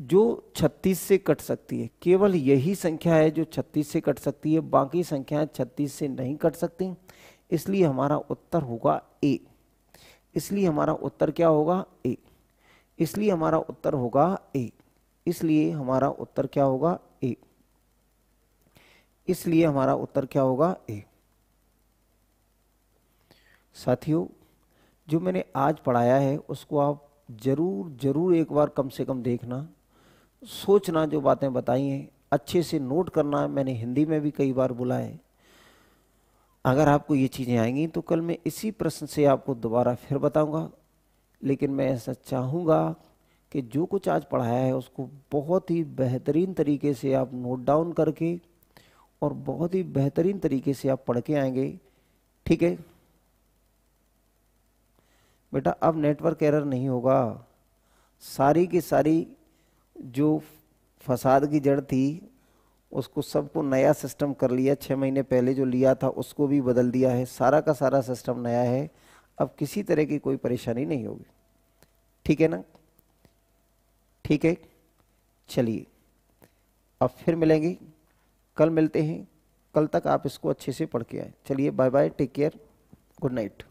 S2: 36 से कट सकती है। केवल यही संख्या है जो 36 से कट सकती है, बाकी संख्याएं 36 से नहीं कट सकती। इसलिए हमारा उत्तर होगा ए। इसलिए हमारा उत्तर क्या होगा? ए। इसलिए हमारा उत्तर होगा ए। इसलिए हमारा उत्तर क्या होगा? ए। इसलिए हमारा उत्तर क्या होगा? ए। साथियों, जो मैंने आज पढ़ाया है उसको आप जरूर एक बार कम से कम देखना, सोचना, जो बातें बताई हैं अच्छे से नोट करना। मैंने हिंदी में भी कई बार बोला है। अगर आपको ये चीज़ें आएंगी तो कल मैं इसी प्रश्न से आपको दोबारा फिर बताऊंगा। लेकिन मैं ऐसा चाहूँगा कि जो कुछ आज पढ़ाया है उसको बहुत ही बेहतरीन तरीके से आप नोट डाउन करके और बहुत ही बेहतरीन तरीके से आप पढ़ के आएंगे। ठीक है बेटा, अब नेटवर्क एरर नहीं होगा। सारी की सारी जो फसाद की जड़ थी उसको सबको नया सिस्टम कर लिया। 6 महीने पहले जो लिया था उसको भी बदल दिया है। सारा का सारा सिस्टम नया है। अब किसी तरह की कोई परेशानी नहीं होगी। ठीक है ना? ठीक है, चलिए अब फिर मिलेंगे, कल मिलते हैं। कल तक आप इसको अच्छे से पढ़ के आए। चलिए, bye bye, take care, good night.